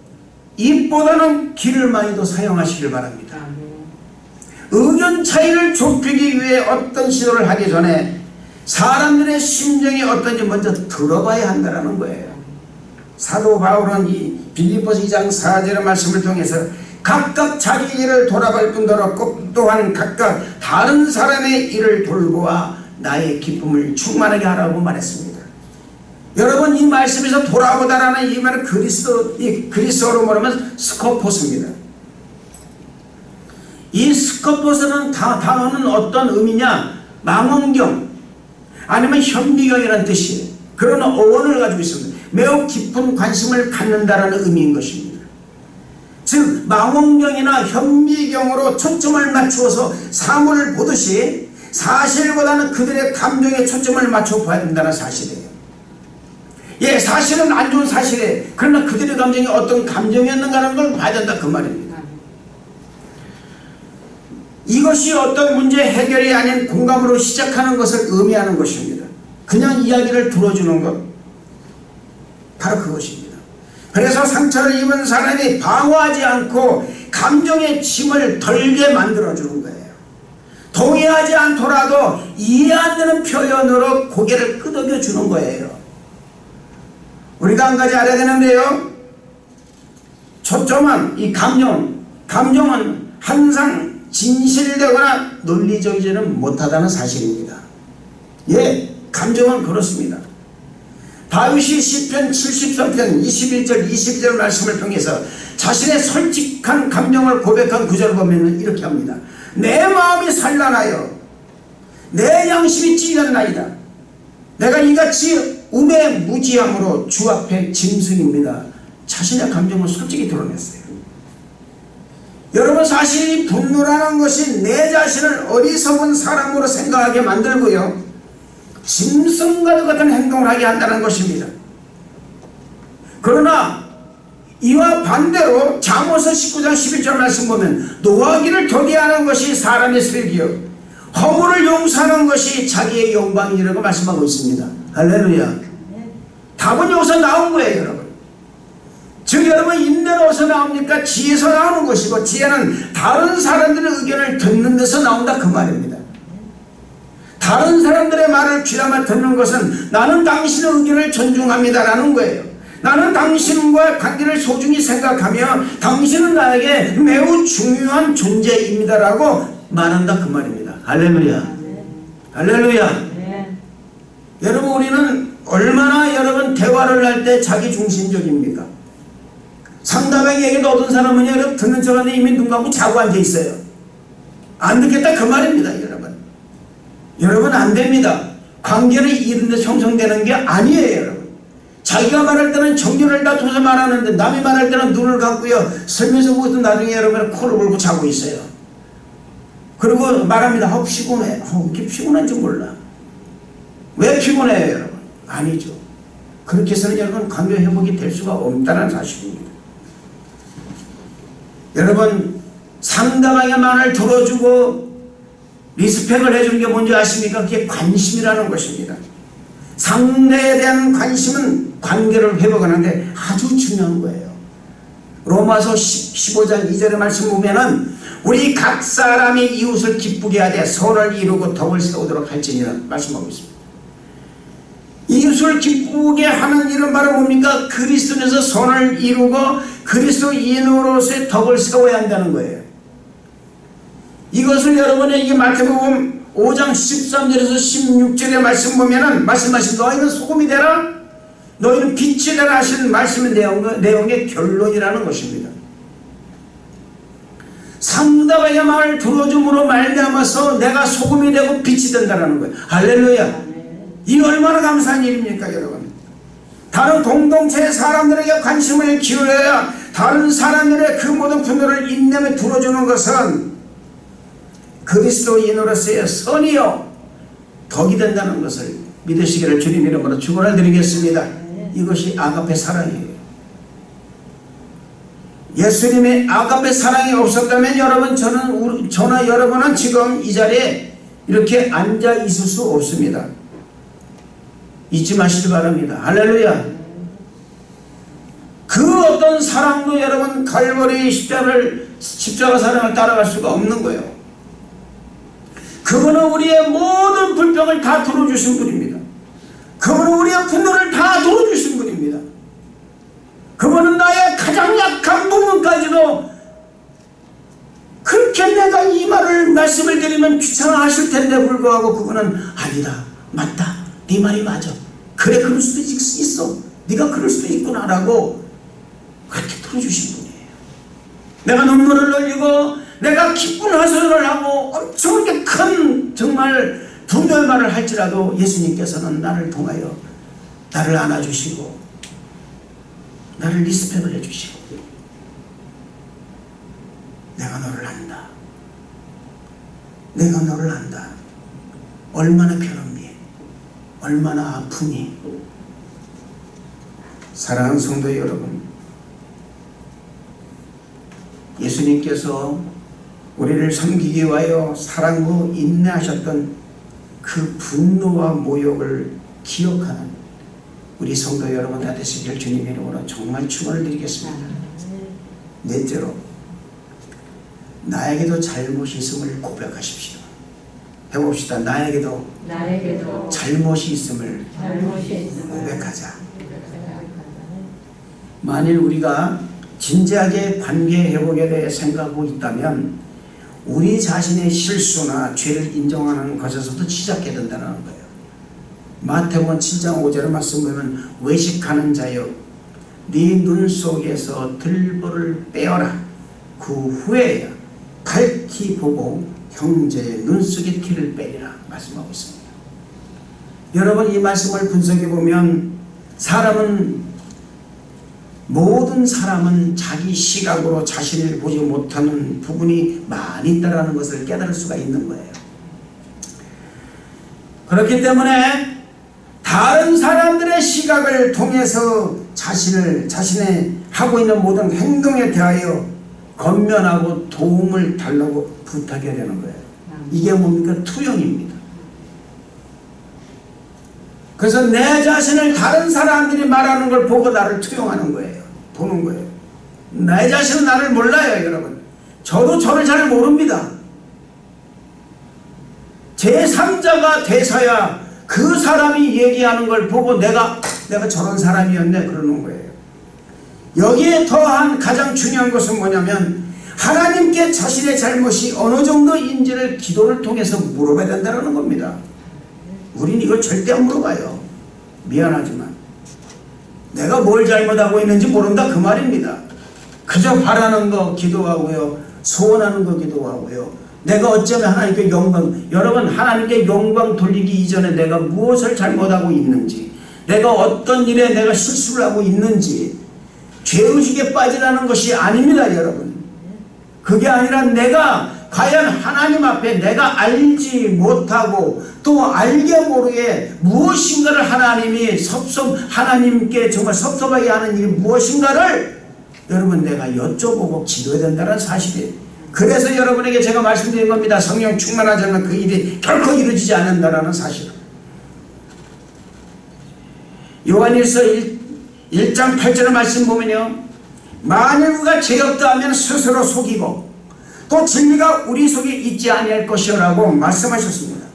입보다는 귀를 많이 더 사용하시길 바랍니다. 의견 차이를 좁히기 위해 어떤 시도를 하기 전에 사람들의 심정이 어떤지 먼저 들어봐야 한다는 거예요. 사도 바울은 이 빌립보서 2장 4절의 말씀을 통해서 각각 자기 일을 돌아볼 뿐더러 또한 각각 다른 사람의 일을 돌보아 나의 기쁨을 충만하게 하라고 말했습니다. 여러분 이 말씀에서 돌아보다라는 이 말은 그리스어로 말하면 스코포스입니다. 이 스코포스는 단어는 어떤 의미냐? 망원경 아니면 현미경이라는 뜻이에요. 그런 어원을 가지고 있습니다. 매우 깊은 관심을 갖는다라는 의미인 것입니다. 즉 망원경이나 현미경으로 초점을 맞추어서 사물을 보듯이 사실보다는 그들의 감정에 초점을 맞춰 봐야 된다는 사실이에요. 예, 사실은 안 좋은 사실이에요. 그러나 그들의 감정이 어떤 감정이었는가 하는 걸 봐야 된다 그 말입니다. 이것이 어떤 문제 해결이 아닌 공감으로 시작하는 것을 의미하는 것입니다. 그냥 이야기를 들어주는 것 바로 그것입니다. 그래서 상처를 입은 사람이 방어하지 않고 감정의 짐을 덜게 만들어주는 거예요. 동의하지 않더라도 이해 안 되는 표현으로 고개를 끄덕여 주는 거예요. 우리가 한 가지 알아야 되는데요. 초점은 이 감정은 항상 진실되거나 논리적이지는 못하다는 사실입니다. 예, 감정은 그렇습니다. 다윗이 시편 73편 21절 22절 말씀을 통해서 자신의 솔직한 감정을 고백한 구절을 보면 이렇게 합니다. 내 마음이 산란하여 내 양심이 찔렸나이다. 내가 이같이 우매무지함으로 주 앞에 짐승입니다. 자신의 감정을 솔직히 드러냈어요. 여러분 사실 이 분노라는 것이 내 자신을 어리석은 사람으로 생각하게 만들고요. 짐승과도 같은 행동을 하게 한다는 것입니다. 그러나 이와 반대로 잠언서 19장 11절 말씀 보면 노하기를 경계하는 것이 사람의 슬기요 허물을 용서하는 것이 자기의 영광이라고 말씀하고 있습니다. 할렐루야. 답은 여기서 나온 거예요 여러분. 즉 여러분 인내는 어디서 나옵니까? 지혜에서 나오는 것이고 지혜는 다른 사람들의 의견을 듣는 데서 나온다 그 말입니다. 다른 사람들의 말을 귀담아 듣는 것은 나는 당신의 의견을 존중합니다 라는 거예요. 나는 당신과 관계를 소중히 생각하며 당신은 나에게 매우 중요한 존재입니다 라고 말한다 그 말입니다. 할렐루야. 할렐루야. 여러분 우리는 얼마나 여러분 대화를 할 때 자기중심적입니까? 상대방의 얘기도 어떤 사람은 여러분 듣는 척하는데 이미 눈 감고 자고 앉아 있어요. 안 듣겠다 그 말입니다 여러분. 여러분 안 됩니다. 관계를 이런 데 형성되는 게 아니에요 여러분. 자기가 말할 때는 정신을 다투면서 말하는데 남이 말할 때는 눈을 감고요 설명서 보고도 나중에 여러분 코를 골고 자고 있어요. 그리고 말합니다. 피곤해. 이렇게 피곤한지 몰라. 왜 피곤해요 여러분? 아니죠. 그렇게 해서는 여러분 관계 회복이 될 수가 없다는 사실입니다. 여러분 상대방의 말을 들어주고 리스펙을 해주는 게 뭔지 아십니까? 그게 관심이라는 것입니다. 상대에 대한 관심은 관계를 회복하는데 아주 중요한 거예요. 로마서 15장 2절의 말씀 보면은 우리 각 사람이 이웃을 기쁘게 하되 선을 이루고 덕을 세우도록 할지니라 말씀하고 있습니다. 이웃을 기쁘게 하는 일은 바로 뭡니까? 그리스도에서 선을 이루고 그리스도인으로서의 덕을 세워야 한다는 거예요. 이것을 여러분에게 마태복음 5장 13절에서 16절의 말씀 보면은 말씀하신 너희는 소금이 되라 너희는 빛이 되라 하신 말씀의 내용의 결론이라는 것입니다. 상대방의 말을 들어줌으로 말미암아서 내가 소금이 되고 빛이 된다는 거예요. 할렐루야. 이 얼마나 감사한 일입니까 여러분. 다른 공동체의 사람들에게 관심을 기울여야 다른 사람들의 그 모든 분노를 인내에 들어주는 것은 그리스도인으로서의 선이요 덕이 된다는 것을 믿으시기를 주님 이름으로 축원을 드리겠습니다. 이것이 아가페 사랑이에요. 예수님의 아가페 사랑이 없었다면 여러분 저나 여러분은 지금 이 자리에 이렇게 앉아 있을 수 없습니다. 잊지 마시기 바랍니다. 할렐루야. 그 어떤 사랑도 여러분 갈보리 십자가 사랑을 따라갈 수가 없는 거예요. 그분은 우리의 모든 불평을 다 들어주신 분입니다. 그분은 우리의 분노를 다 들어주신 분입니다. 그분은 나의 가장 약한 부분까지도 그렇게 내가 이 말씀을 드리면 귀찮아하실 텐데 불구하고 그분은 아니다 맞다 네 말이 맞아 그래 그럴 수도 있어 네가 그럴 수도 있구나 라고 그렇게 들어주신 분이에요. 내가 눈물을 흘리고 내가 기쁜 하소연을 하고 엄청나게 큰 정말 분노의 말을 할지라도 예수님께서는 나를 통하여 나를 안아주시고 나를 리스펙을 해주시고 내가 너를 안다. 내가 너를 안다. 얼마나 괴롭니? 얼마나 아프니? 사랑하는 성도 여러분, 예수님께서 우리를 섬기기 위하여 사랑으로 인내하셨던 그 분노와 모욕을 기억하는 우리 성도 여러분 다 되시길 주님 이름으로 정말 축원을 드리겠습니다. 넷째로 나에게도 잘못이 있음을 고백하십시오. 해봅시다. 나에게도 잘못이 있음을 고백하자. 만일 우리가 진지하게 관계 회복에 대해 생각하고 있다면 우리 자신의 실수나 죄를 인정하는 것에서도 시작해야 된다는 거예요. 마태복음 7장 5절의 말씀 보면 외식하는 자여 네 눈 속에서 들보를 빼어라. 그 후에야 밝히 보고 형제의 눈 속의 티를 빼리라 말씀하고 있습니다. 여러분 이 말씀을 분석해 보면 모든 사람은 자기 시각으로 자신을 보지 못하는 부분이 많이 있다는 것을 깨달을 수가 있는 거예요. 그렇기 때문에 다른 사람들의 시각을 통해서 자신의 하고 있는 모든 행동에 대하여 권면하고 도움을 달라고 부탁해야 되는 거예요. 이게 뭡니까? 투영입니다. 그래서 내 자신을 다른 사람들이 말하는 걸 보고 나를 투영하는 거예요. 보는 거예요. 내 자신은 나를 몰라요, 여러분. 저도 저를 잘 모릅니다. 제3자가 돼서야 그 사람이 얘기하는 걸 보고 내가 저런 사람이었네 그러는 거예요. 여기에 더한 가장 중요한 것은 뭐냐면 하나님께 자신의 잘못이 어느 정도인지를 기도를 통해서 물어봐야 된다는 겁니다. 우린 이걸 절대 안 물어봐요. 미안하지만 내가 뭘 잘못하고 있는지 모른다 그 말입니다. 그저 바라는 거 기도하고요, 소원하는 거 기도하고요. 내가 어쩌면 하나님께 여러분 하나님께 영광 돌리기 이전에 내가 무엇을 잘못하고 있는지, 내가 어떤 일에 내가 실수를 하고 있는지, 죄의식에 빠지라는 것이 아닙니다, 여러분. 그게 아니라 내가 과연 하나님 앞에 내가 알지 못하고 또 알게 모르게 무엇인가를 하나님께 정말 섭섭하게 하는 일이 무엇인가를 여러분 내가 여쭤보고 기도해야 된다는 사실이에요. 그래서 여러분에게 제가 말씀드린 겁니다. 성령 충만하지 않으면 그 일이 결코 이루어지지 않는다라는 사실을. 요한일서 1장 8절의 말씀 보면요, 만일 우리가 죄 없다 하면 스스로 속이고 또 진리가 우리 속에 있지 아니할 것이라고 말씀하셨습니다.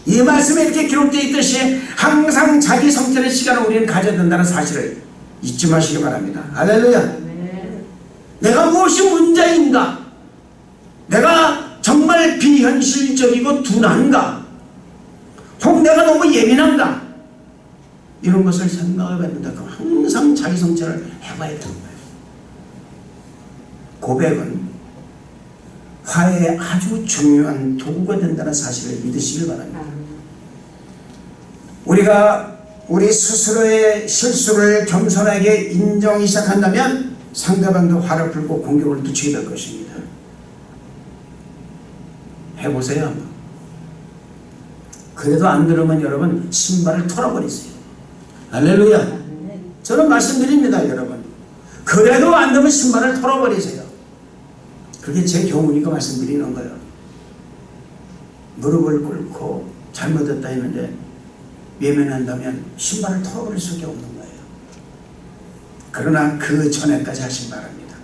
이 말씀에 이렇게 기록되어 있듯이 항상 자기 성찰의 시간을 우리는 가져야 된다는 사실을 잊지 마시기 바랍니다. 할렐루야. 내가 무엇이 문제인가? 내가 정말 비현실적이고 둔한가? 혹 내가 너무 예민한가? 이런 것을 생각해 봤는데 항상 자기 성찰을 해봐야 되는 거예요. 고백은 화해에 아주 중요한 도구가 된다는 사실을 믿으시길 바랍니다. 우리가 우리 스스로의 실수를 겸손하게 인정하기 시작한다면 상대방도 화를 풀고 공격을 늦추게 될 것입니다. 해보세요 한번. 그래도 안 들으면 여러분 신발을 털어버리세요. 할렐루야. 저는 말씀드립니다 여러분. 그래도 안 되면 신발을 털어버리세요. 그게 제 경우니까 말씀드리는 거예요. 무릎을 꿇고 잘못했다 했는데 외면한다면 신발을 털어버릴 수밖에 없는 거예요. 그러나 그 전에까지 하시기 바랍니다.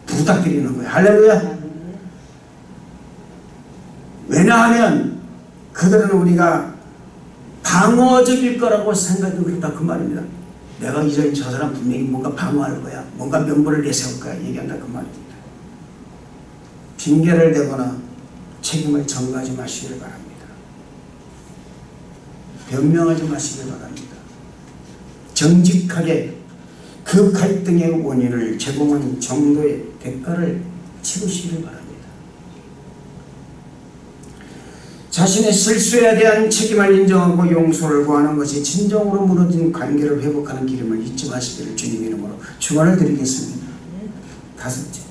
부탁드리는 거예요. 할렐루야. 왜냐하면 그들은 우리가 방어적일 거라고 생각이 그렇다 그 말입니다. 내가 이전에 저 사람 분명히 뭔가 방어할 거야, 뭔가 명분을 내세울 거야 얘기한다 그 말입니다. 핑계를 대거나 책임을 전가하지 마시길 바랍니다. 변명하지 마시길 바랍니다. 정직하게 그 갈등의 원인을 제공한 정도의 대가를 치르시길 바랍니다. 자신의 실수에 대한 책임을 인정하고 용서를 구하는 것이 진정으로 무너진 관계를 회복하는 길임을 잊지 마시기를 주님 이름으로 축원을 드리겠습니다. 다섯째,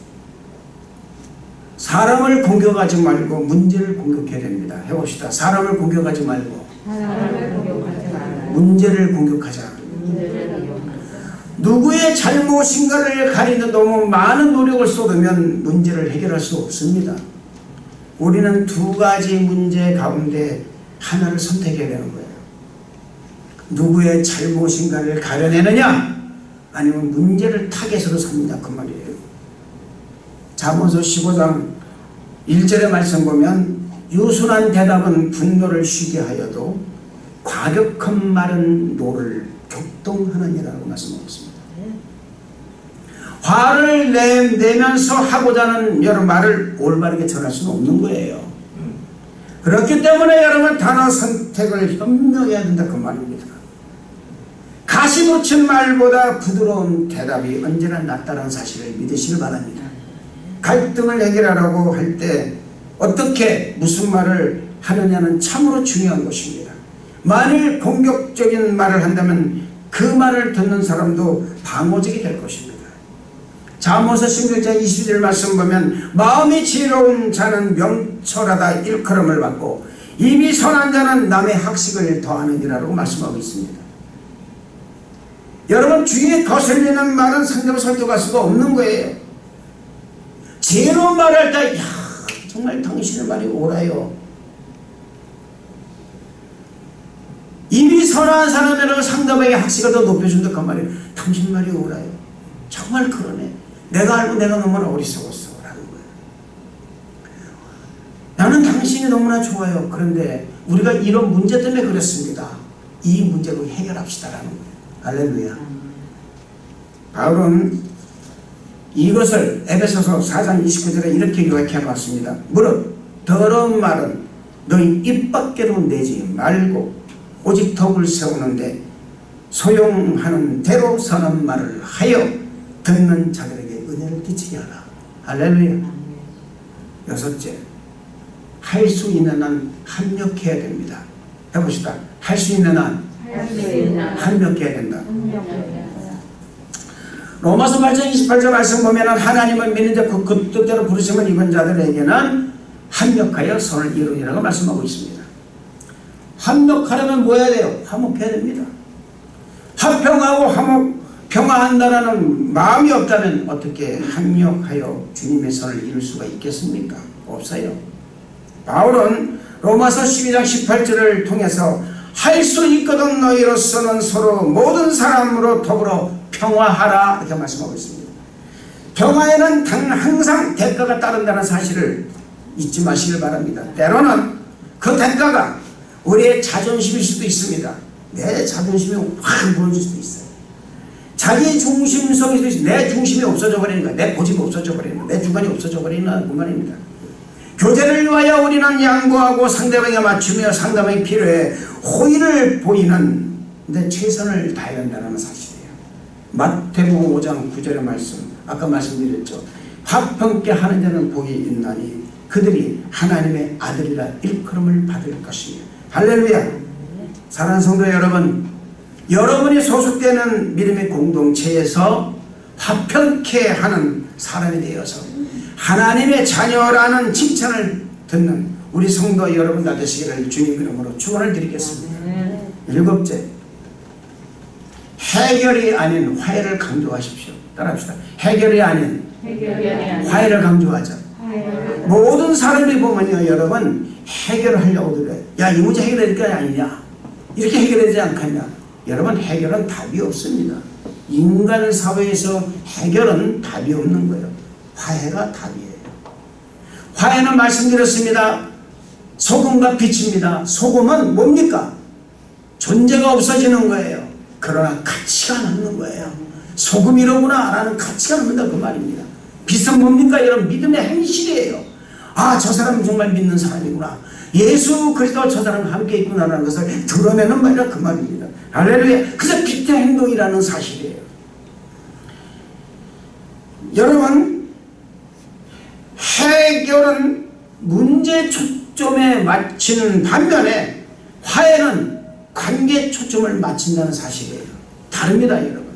사람을 공격하지 말고 문제를 공격해야 됩니다. 해봅시다. 사람을 공격하지 말고 문제를 공격하자. 누구의 잘못인가를 가리는 너무 많은 노력을 쏟으면 문제를 해결할 수 없습니다. 우리는 두 가지 문제 가운데 하나를 선택해야 되는 거예요. 누구의 잘못인가를 가려내느냐 아니면 문제를 타겟으로 삼느냐 그 말이에요. 잠언서 15장 1절의 말씀 보면 유순한 대답은 분노를 쉬게 하여도 과격한 말은 노를 격동하느니라고 말씀하고 있습니다. 화를 내면서 하고자 하는 여러 말을 올바르게 전할 수는 없는 거예요. 그렇기 때문에 여러분 단어 선택을 현명해야 된다 그 말입니다. 가시 붙인 말보다 부드러운 대답이 언제나 낫다는 사실을 믿으시길 바랍니다. 갈등을 해결하라고 할 때 어떻게 무슨 말을 하느냐는 참으로 중요한 것입니다. 만일 공격적인 말을 한다면 그 말을 듣는 사람도 방어적이 될 것입니다. 잠언서 16장 20절 말씀 보면 마음이 지혜로운 자는 명철하다 일컬음을 받고 입이 선한 자는 남의 학식을 더하느니라고 말씀하고 있습니다. 여러분 주위에 거슬리는 말은 상대를 설득할 수가 없는 거예요. 지혜로운 말을 할 때 정말 당신의 말이 옳아요. 입이 선한 사람이라고 상대방의 학식을 더 높여준다 그 말이에요. 당신 말이 옳아요. 정말 그러네. 내가 알고 내가 너무나 어리석었어 라는 거예요. 나는 당신이 너무나 좋아요. 그런데 우리가 이런 문제 때문에 그렇습니다. 이 문제로 해결합시다 라는 거예요. 할렐루야. 바울은 이것을 에베소서 4장 29절에 이렇게 요약해 봤습니다. 무릇 더러운 말은 너희 입 밖으로 내지 말고 오직 덕을 세우는데 소용하는 대로 선한 말을 하여 듣는 자들에게 은혜를 끼치게 하라. 할렐루야. 여섯째, 할 수 있는 한 합력해야 됩니다. 해봅시다. 할 수 있는 한 합력해야 된다. 로마서 8장 28절 말씀 보면 하나님을 믿는 자 그 뜻대로 부르심을 입은 자들에게는 합력하여 선을 이루니라고 말씀하고 있습니다. 합력하려면 뭐 해야 돼요? 화목해야 됩니다. 화평하고 평화한다라는 마음이 없다면 어떻게 합력하여 주님의 선을 이룰 수가 있겠습니까? 없어요. 바울은 로마서 12장 18절을 통해서 할 수 있거든 너희로서는 서로 모든 사람으로 더불어 평화하라 이렇게 말씀하고 있습니다. 평화에는 항상 대가가 따른다는 사실을 잊지 마시길 바랍니다. 때로는 그 대가가 우리의 자존심일 수도 있습니다. 내 자존심이 확 무너질 수도 있어요. 자기 중심성이 수도 있어요. 내 중심이 없어져 버리는 거야. 내 고집이 없어져 버리는 거야. 내 주관이 없어져 버리는 그 말입니다. 교제를 위하여 우리는 양보하고 상대방에 맞추며 상대방이 필요해 호의를 보이는 데 최선을 다해야 한다는 사실이에요. 마태복음 5장 9절의 말씀 아까 말씀드렸죠. 화평케 하는 자는 복이 있나니 그들이 하나님의 아들이라 일컬음을 받을 것이며 할렐루야. 사랑하는 성도 여러분, 여러분이 소속되는 믿음의 공동체에서 화평케 하는 사람이 되어서 하나님의 자녀라는 칭찬을 듣는 우리 성도 여러분 다 되시기를 주님 이름으로 축원을 드리겠습니다. 일곱째, 해결이 아닌 화해를 강조하십시오. 따라합시다. 해결이 아닌 화해를 강조하자. 모든 사람이 보면요, 여러분 해결을 하려고 그래. 야, 이 문제 해결해야 될 게 아니냐, 이렇게 해결되지 않겠냐. 여러분, 해결은 답이 없습니다. 인간 사회에서 해결은 답이 없는 거예요. 화해가 답이에요. 화해는 말씀드렸습니다. 소금과 빛입니다. 소금은 뭡니까? 존재가 없어지는 거예요. 그러나 가치가 남는 거예요. 소금이로구나 라는 가치가 남는다 그 말입니다. 빛은 뭡니까? 여러분, 믿음의 행실이에요. 아, 저 사람은 정말 믿는 사람이구나. 예수 그리스도와 저 사람과 함께 있구나라는 것을 드러내는 말이라 그 말입니다. 할렐루야. 그래서 빛의 행동이라는 사실이에요. 여러분, 해결은 문제 초점에 맞추는 반면에 화해는 관계 초점을 맞춘다는 사실이에요. 다릅니다, 여러분.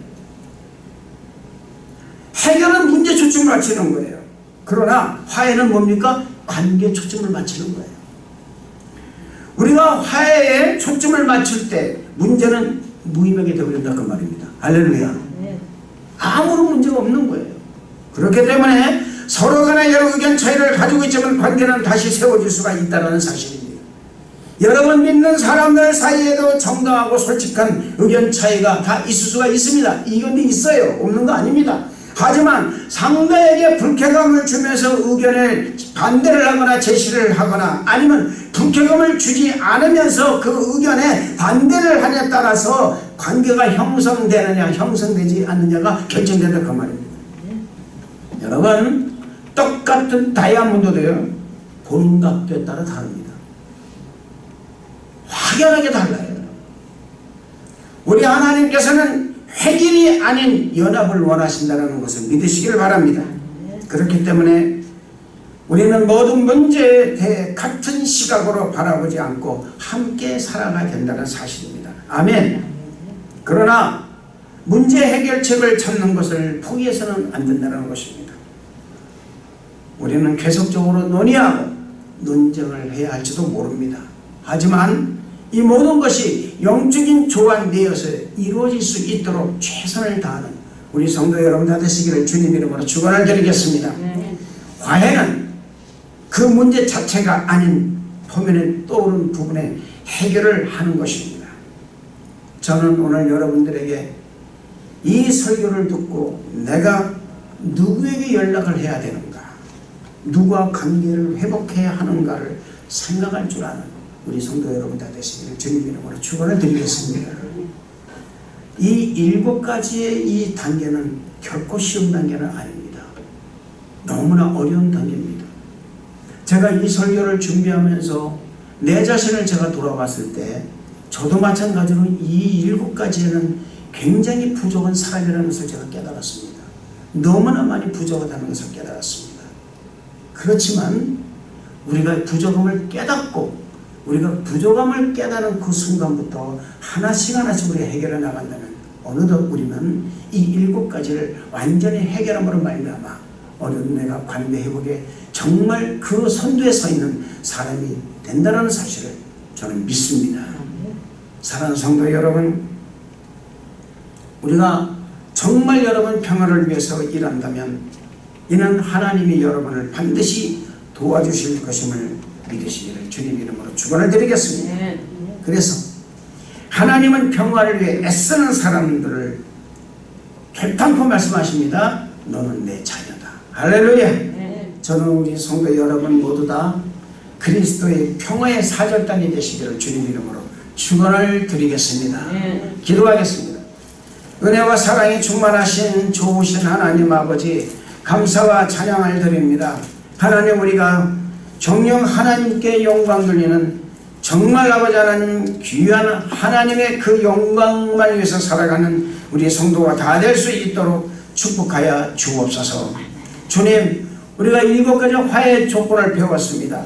해결은 문제 초점을 맞추는 거예요. 그러나 화해는 뭡니까? 관계 초점을 맞추는 거예요. 우리가 화해에 초점을 맞출 때 문제는 무의미하게 되어버린다 그 말입니다. 할렐루야. 아무런 문제가 없는 거예요. 그렇기 때문에 서로 간에 여러 의견 차이를 가지고 있지만 관계는 다시 세워질 수가 있다는 사실입니다. 여러분 믿는 사람들 사이에도 정당하고 솔직한 의견 차이가 다 있을 수가 있습니다. 이견이 있어요. 없는 거 아닙니다. 하지만 상대에게 불쾌감을 주면서 의견에 반대를 하거나 제시를 하거나 아니면 불쾌감을 주지 않으면서 그 의견에 반대를 하냐에 따라서 관계가 형성되느냐 형성되지 않느냐가 결정된다 그 말입니다. 여러분, 똑같은 다이아몬드도요, 보는 각도에 따라 다릅니다. 확연하게 달라요. 우리 하나님께서는 획일이 아닌 연합을 원하신다는 것을 믿으시기를 바랍니다. 그렇기 때문에 우리는 모든 문제에 대해 같은 시각으로 바라보지 않고 함께 살아가야 된다는 사실입니다. 아멘. 그러나 문제 해결책을 찾는 것을 포기해서는 안 된다는 것입니다. 우리는 계속적으로 논의하고 논쟁을 해야 할지도 모릅니다. 하지만 이 모든 것이 영적인 조화 내에서 이루어질 수 있도록 최선을 다하는 우리 성도 여러분 다 되시기를 주님 이름으로 축원을 드리겠습니다. 화해는 그 문제 자체가 아닌 표면에 떠오른 부분에 해결을 하는 것입니다. 저는 오늘 여러분들에게 이 설교를 듣고 내가 누구에게 연락을 해야 되는가, 누구와 관계를 회복해야 하는가를 생각할 줄 아는 우리 성도 여러분 다 되시기를 주님 이름으로 축원을 드리겠습니다. 이 7가지의 이 단계는 결코 쉬운 단계는 아닙니다. 너무나 어려운 단계입니다. 제가 이 설교를 준비하면서 내 자신을 제가 돌아봤을 때 저도 마찬가지로 이 7가지에는 굉장히 부족한 사람이라는 것을 제가 깨달았습니다. 너무나 많이 부족하다는 것을 깨달았습니다. 그렇지만 우리가 부족함을 깨닫고 우리가 부족함을 깨닫는 그 순간부터 하나씩 하나씩 우리가 해결해 나간다면 어느덧 우리는 이 7가지를 완전히 해결함으로 말미암아 어려운 내가 관계 회복에 정말 그 선두에 서 있는 사람이 된다는 사실을 저는 믿습니다. 사랑하는 성도 여러분, 우리가 정말 여러분 평화를 위해서 일한다면 이는 하나님이 여러분을 반드시 도와주실 것임을 믿으시기를 주님 이름으로 축원을 드리겠습니다. 그래서 하나님은 평화를 위해 애쓰는 사람들을 결단코 말씀하십니다. 너는 내 자녀다. 할렐루야. 저는 우리 성도 여러분 모두 다 그리스도의 평화의 사절단이 되시기를 주님 이름으로 축원을 드리겠습니다. 기도하겠습니다. 은혜와 사랑이 충만하신 좋으신 하나님 아버지, 감사와 찬양을 드립니다. 하나님, 우리가 정녕 하나님께 영광 돌리는 정말 아버지 하나님 귀한 하나님의 그 영광만 위해서 살아가는 우리 성도가 다 될 수 있도록 축복하여 주옵소서. 주님, 우리가 7가지 화해의 조건을 배웠습니다.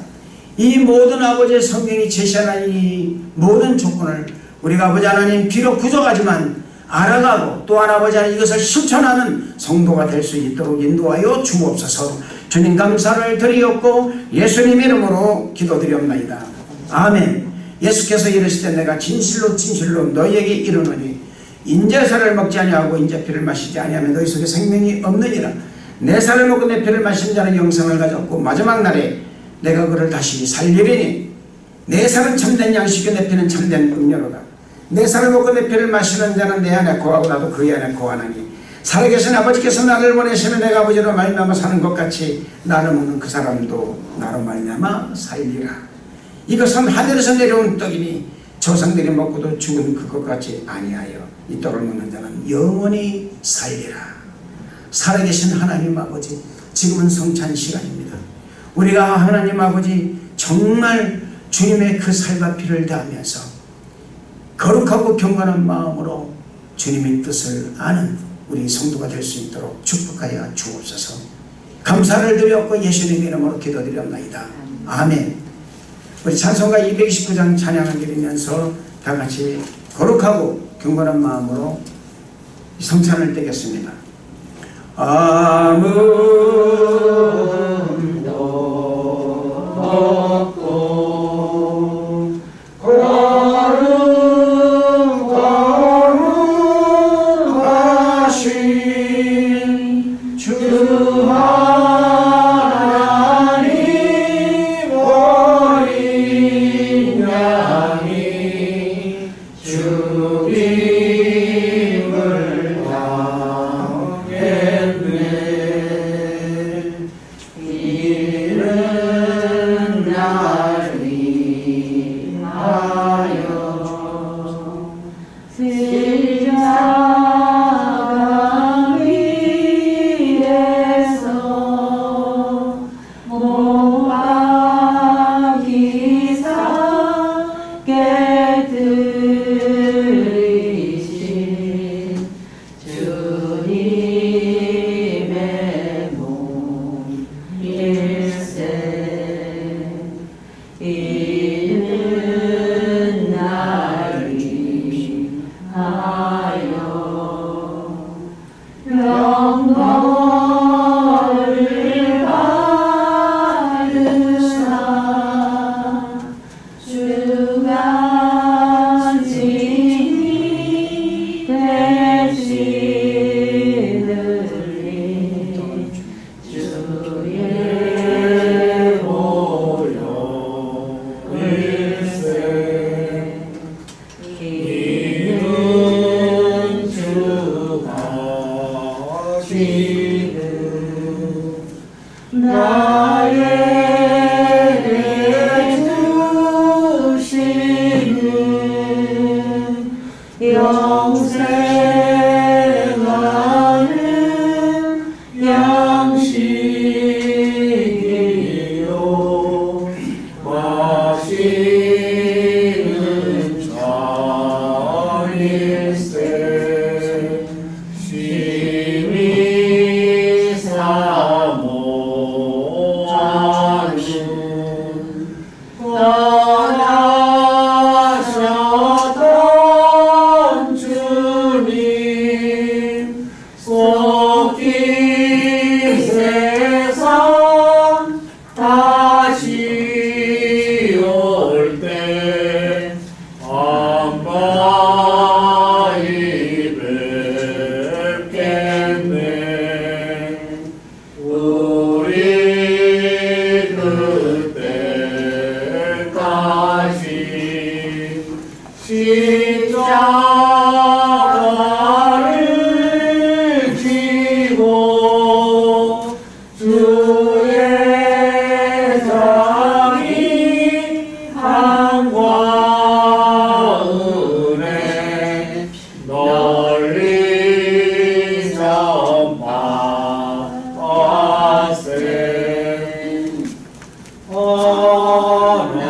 이 모든 아버지의 성경이 제시하는 이 모든 조건을 우리가 아버지 하나님 비록 부족하지만 알아가고 또한 아버지 하나님 이것을 실천하는 성도가 될 수 있도록 인도하여 주옵소서. 주님 감사를 드리옵고 예수님 이름으로 기도드리옵나이다. 아멘. 예수께서 이르시되 내가 진실로 진실로 너희에게 이르노니 인자살을 먹지 아니하고 인자피를 마시지 아니하면 너희 속에 생명이 없느니라. 내 살을 먹고 내 피를 마신 자는 영생을 가졌고 마지막 날에 내가 그를 다시 살리리니 내 살은 참된 양식이요 내 피는 참된 음료로다. 내 살을 먹고 내 피를 마시는 자는 내 안에 거하고 나도 그의 안에 거하나니 살아계신 아버지께서 나를 보내시면 내가 아버지로 말미암아 사는 것 같이 나를 먹는 그 사람도 나로 말미암아 살리라. 이것은 하늘에서 내려온 떡이니 조상들이 먹고도 죽은 그것 같이 아니하여 이 떡을 먹는 자는 영원히 살리라. 살아계신 하나님 아버지, 지금은 성찬 시간입니다. 우리가 하나님 아버지 정말 주님의 그 살과 피를 다하면서 거룩하고 경건한 마음으로 주님의 뜻을 아는 우리 성도가 될 수 있도록 축복하여 주옵소서. 감사를 드렸고 예수님 이름으로 기도드렸나이다. 아멘. 우리 찬송가 229장 찬양을 드리면서 다 같이 거룩하고 경건한 마음으로 성찬을 떼겠습니다. 아무도 없고 거룩하신 주 하나님 어린 양이 죽임을 당했네. 이는 날 위하여 십자가 위에서 못 박히사 깨뜨리신 주님의 몸 일세 이는 날 위하여 영광을 받으리.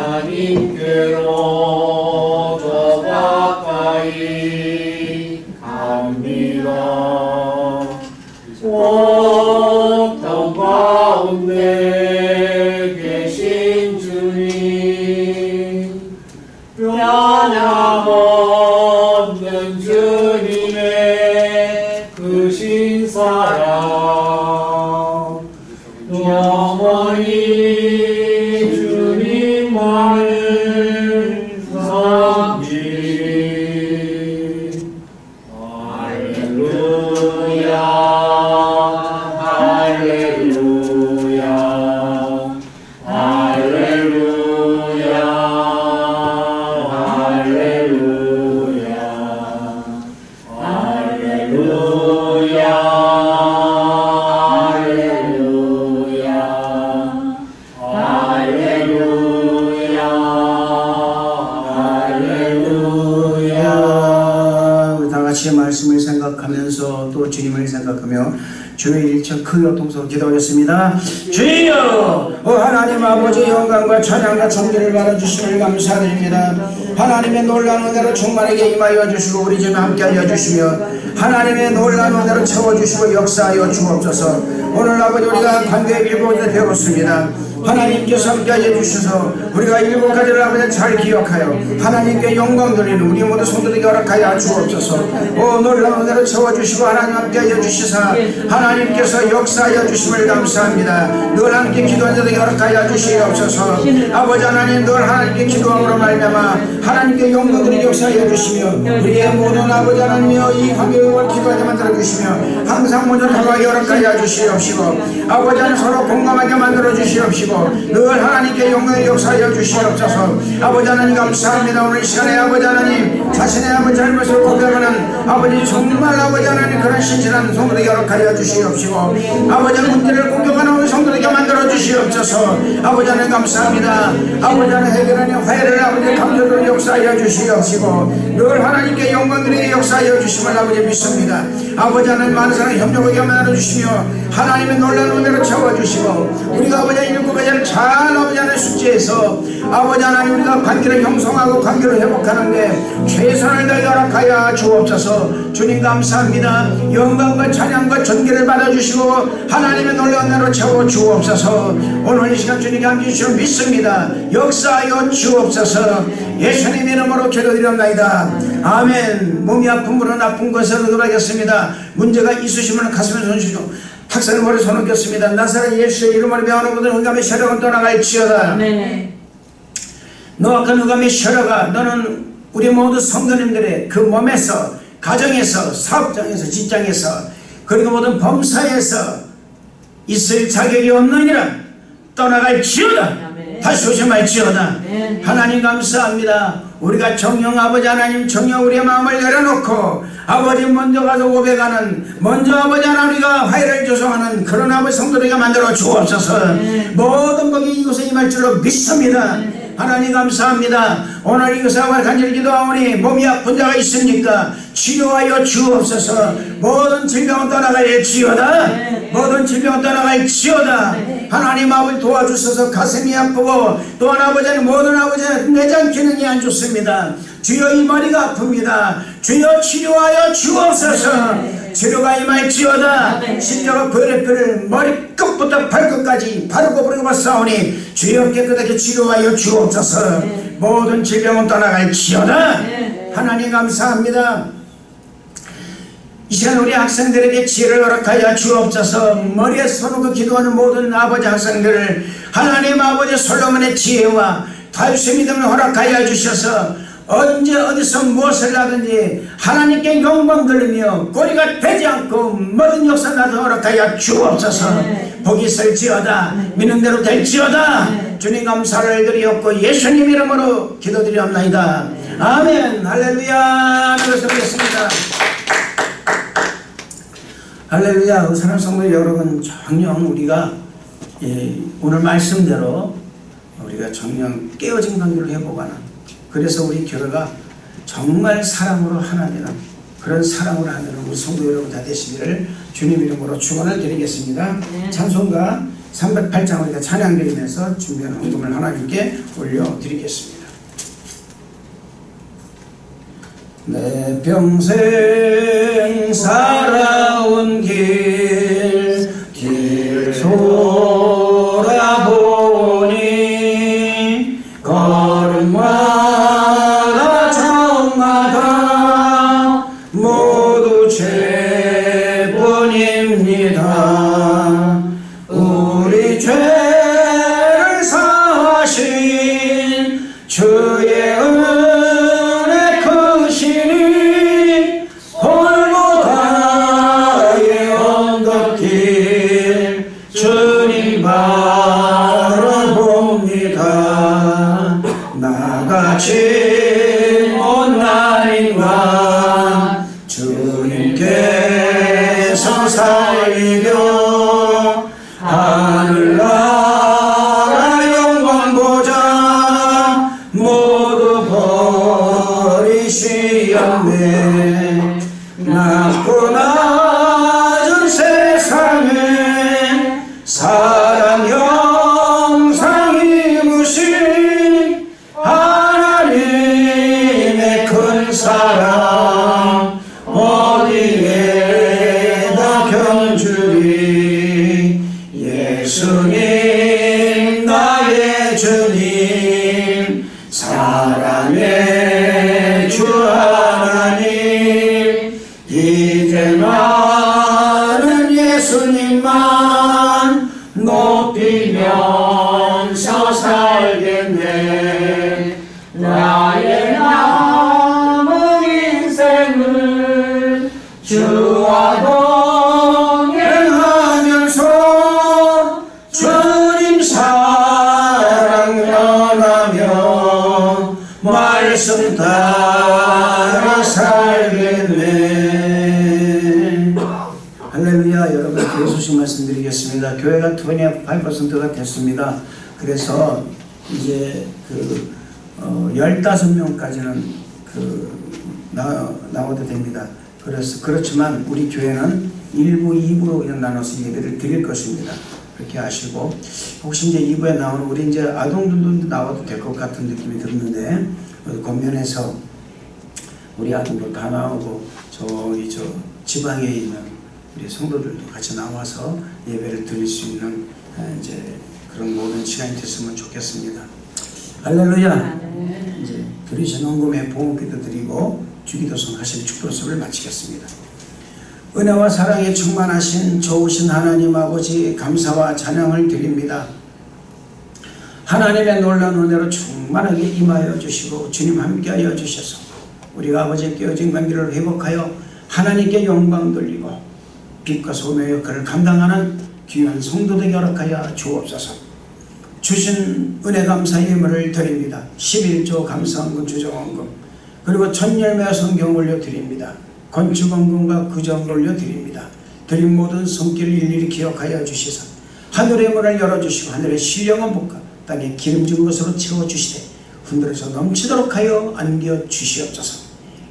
하나님께로 더 가까이 갑니다. 고통 가운데 계신 주님, 변함없는 주님의 크신 사랑, 영원히 주님만을 섬기리. 할렐루야, 할렐루야, 할렐루야, 할렐루야, 할렐루야, 할렐루야. 우리 다 같이 말씀을 생각하면서 또 주님을 생각하며 주의 일처 크게 통성으로 기도하겠습니다. 주여, 하나님 아버지 영광과 찬양과 존귀를 받아주심을 감사드립니다. 하나님의 놀라운 은혜로 충만하게 임하여 주시고 우리 집에 함께하여 주시며 하나님의 놀라운 은혜로 채워주시고 역사하여 주옵소서. 오늘 아버지 우리가 관계의 일본에 배웠습니다. 하나님께서 함께하여 주셔서 우리가 일곱 가지를 아버지 잘 기억하여 하나님께 영광 돌리는 우리 모두 성도들에게 허락하여 주옵소서. 놀라운 은혜로 채워주시고 하나님 함께하여 주시사 하나님께서 역사하여 주심을 감사합니다. 늘 함께 기도하는 자들에게 허락하여 주시옵소서. 아버지 하나님 늘 하나님께 기도함으로 말미암아 하나님께 영광 돌리는 역사하여 주시며 우리의 모든 아버지 하나님이여 이 관계를 기도하게 만들어 주시며 항상 먼저 다가가게 허락하여 주시옵시고 아버지 하나님 서로 공감하게 만들어 주시옵시고 늘 하나님께 영광의 역사하여 주시옵소서. 아버지 하나님 감사합니다. 오늘 시간에 아버지 하나님 자신의 아버지 잘못을 고백하는 아버지 정말 아버지 하나님 그런 신실한 성도들에게 허락하여 주시옵시고 아버지 하나님 문제를 공격하는 우리 성도들에게 만들어 주시옵소서. 아버지 하나님 감사합니다. 아버지 하나님 해결하는 화해를 아버지 감정으로 역사하여 주시옵시고 늘 하나님께 영광들에게 역사하여 주심을 아버지 믿습니다. 아버지 하나님 많은 사람 협력하게 만들어 주시며 하나님의 놀라운 은혜로 채워주시고 우리가 아버지 일곱 가지를 잘 아버지 하나님 숙지해서 아버지 하나님 우리가 관계를 형성하고 관계를 회복하는데 최선을 다해 허락하여 주옵소서. 주님 감사합니다. 영광과 찬양과 존귀를 받아주시고 하나님의 놀라운 은혜로 채워주옵소서. 오늘 이 시간 주님께 함께 주시면 믿습니다. 역사하여 주옵소서. 예수님 이름으로 기도드렸나이다. 아멘. 몸이 아픈 분은 아픈 것을 얻어가겠습니다. 문제가 있으시면 가슴에 손 주시고 탁상을 머리 손 얹겠습니다. 나사렛 예수의 이름으로 배우는 분들 응감의 혈액은 떠나갈지어다. 네. 너와 그 응감의 혈액아 너는 우리 모두 성도님들의 그 몸에서 가정에서 사업장에서 직장에서 그리고 모든 범사에서 있을 자격이 없느니라 떠나갈지어다. 다시 오셔말지어다. 하나님 감사합니다. 우리가 정령 아버지 하나님 정령 우리의 마음을 내려놓고 아버지 먼저 가서 고백하는 먼저 아버지 하나님 우리가 화해를 조성하는 그런 아버지 성도들에게 만들어 주옵소서. 모든 복이 이곳에 임할 줄로 믿습니다. 하나님 감사합니다. 오늘 이것을 간절히 기도하오니 몸이 아픈 자가 있습니까? 치료하여 주옵소서. 모든 질병은 떠나갈지어다. 모든 질병은 떠나갈지어다. 하나님 아버지 도와주셔서 가슴이 아프고 또한 아버지는 모든 아버지는 내장 기능이 안 좋습니다. 주여 이 머리가 아픕니다. 주여 치료하여 주옵소서. 치료가 임할지어다. 십자가 보혈의 머리 끝부터 발끝까지 바르고 부르고 봤사오니 주여 깨끗하게 치료하여 주옵소서. 모든 질병은 떠나갈지어다. 하나님 감사합니다. 이 시간 우리 학생들에게 지혜를 허락하여 주옵소서. 머리에 손놓고 기도하는 모든 아버지 학생들을 하나님 아버지 솔로몬의 지혜와 다윗의 믿음을 허락하여 주셔서 언제 어디서 무엇을 하든지 하나님께 영광 돌리며 꼬리가 되지 않고 모든 역사 나도 허락하여 주옵소서. 복이 있을지어다. 믿는 대로 될지어다. 주님 감사를 드리옵고 예수님 이름으로 기도드리옵나이다. 아멘. 할렐루야. 그렇습니다. 할렐루야. 사랑하는 성도 여러분, 정녕 우리가 오늘 말씀대로 우리가 정녕 깨어진 관계를 회복하는, 그래서 우리 교회가 정말 사랑으로 하나 되는 그런 사랑으로 하는 우리 성도 여러분 다 되시기를 주님 이름으로 축원을 드리겠습니다. 찬송가 308장 우리가 찬양드리면서 준비한 헌금을 하나님께 올려드리겠습니다. 내 평생 살아온 길 돌아보니 걸음마다 적마다 모두 죄뿐입니다. 우리 죄를 사하신 주의 은혜 크시니 골고다의 언덕길 주님 바라봅니다. 나같이 못난 인간 주님께서 살리려 하늘나라 영광보자 모두 버리시었네. 낮고 낮은 세상에 사랑 형상 입으신 하나님의 큰 사랑 어디에다 견주리. 예수님 나의 주님 사랑의 주 하나님 이제 나는 예수님만 높이면서 살겠네. 나의 남은 인생을 주와 동행하면서 주님 사랑 전하며 말씀 따라 살겠네. 할렐루야. 여러분 교회 소식 말씀드리겠습니다. 교회가 28%가 됐습니다. 그래서 이제 15명까지는 나와도 됩니다. 그렇지만 우리 교회는 1부, 2부로 그냥 나눠서 예배를 드릴 것입니다. 그렇게 아시고, 혹시 이제 2부에 나오는 우리 이제 아동들도 나와도 될 것 같은 느낌이 드는데, 권면에서 우리 아동들 다 나오고, 저기 지방에 있는 우리 성도들도 같이 나와서 예배를 드릴 수 있는 이제 그런 모든 시간이 됐으면 좋겠습니다. 할렐루야. 이제 드리신 헌금에 보험기도 드리고 주기도송 하실 축도수를 마치겠습니다. 은혜와 사랑에 충만하신 좋으신 하나님 아버지 감사와 찬양을 드립니다. 하나님의 놀라운 은혜로 충만하게 임하여 주시고 주님 함께하여 주셔서 우리가 아버지의 깨어진 관계를 회복하여 하나님께 영광 돌리고 빛과 소명의 역할을 감당하는 귀한 성도되게 허락하여 주옵소서. 주신 은혜 감사의 예물을 드립니다. 11조 감사헌금 주정헌금 그리고 천열매 성경 올려드립니다. 건축헌금과 구정 올려드립니다. 드린 모든 손길을 일일이 기억하여 주시사 하늘의 문을 열어주시고 하늘의 신령한 복과 땅에 기름진 것으로 채워주시되 흔들어서 넘치도록 하여 안겨주시옵소서.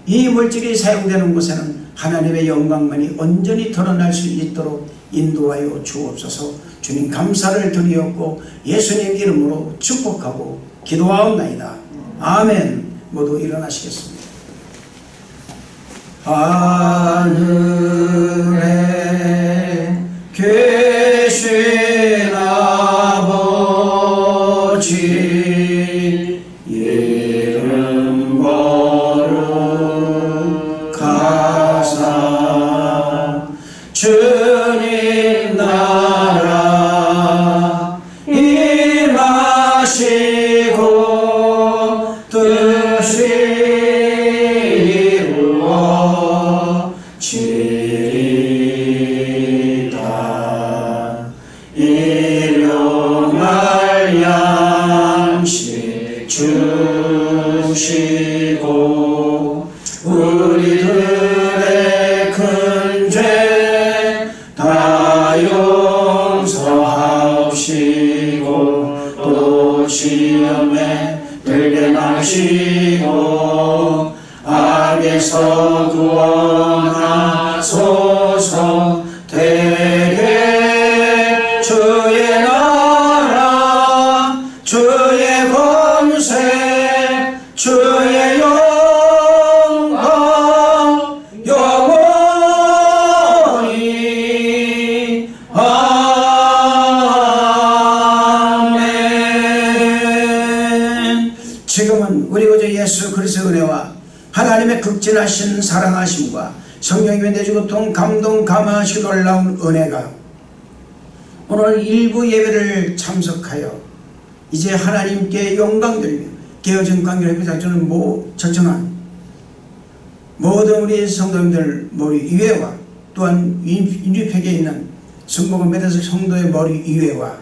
이 물질이 사용되는 곳에는 하나님의 영광만이 온전히 드러날 수 있도록 인도하여 주옵소서. 주님 감사를 드리옵고 예수님 이름으로 축복하고 기도하옵나이다. 아멘. 모두 일어나시겠습니다. 하늘에 계신 아버지 이름 거룩하사 주님 나라 임하시고 뜻이 이루어지리다. 일용할 양식 주시고 우리들의 큰 죄 다 용서하옵시고 또 시험에 들게 마시고 악에서 구원하소서. 대개 주의 주의 권세 주의 영광 영원히 아멘. 지금은 우리 구주 예수 그리스도의 은혜와 하나님의 극진하신 사랑하심과 성령님의 내주고통 감동 감화하시고 놀라운 은혜가 오늘 일부 예배를 참석하여 이제 하나님께 영광 돌리며 깨어진 관계를 회복하는 전청한 모든 우리 성도님들 머리 위에와 또한 인류팩에 있는 순복음 메타스 성도의 머리 위에와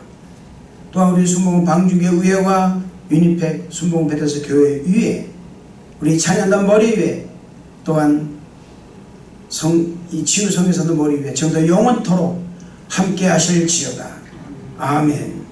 또한 우리 순복음 방주교 위에와 유니팩 순복음 베타스 교회 위에 우리 찬양단 머리 위에 또한 이 치유성에서도 머리 위에 정도 영원토록 함께 하실지어다. 아멘.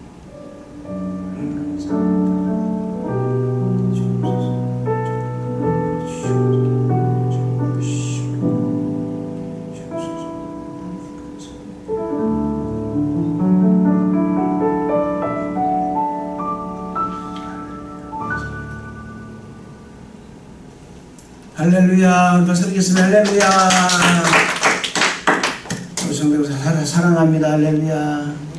할렐루야. 박수 드리겠습니다. 할렐루야. 우리 성도 사랑합니다. 할렐루야.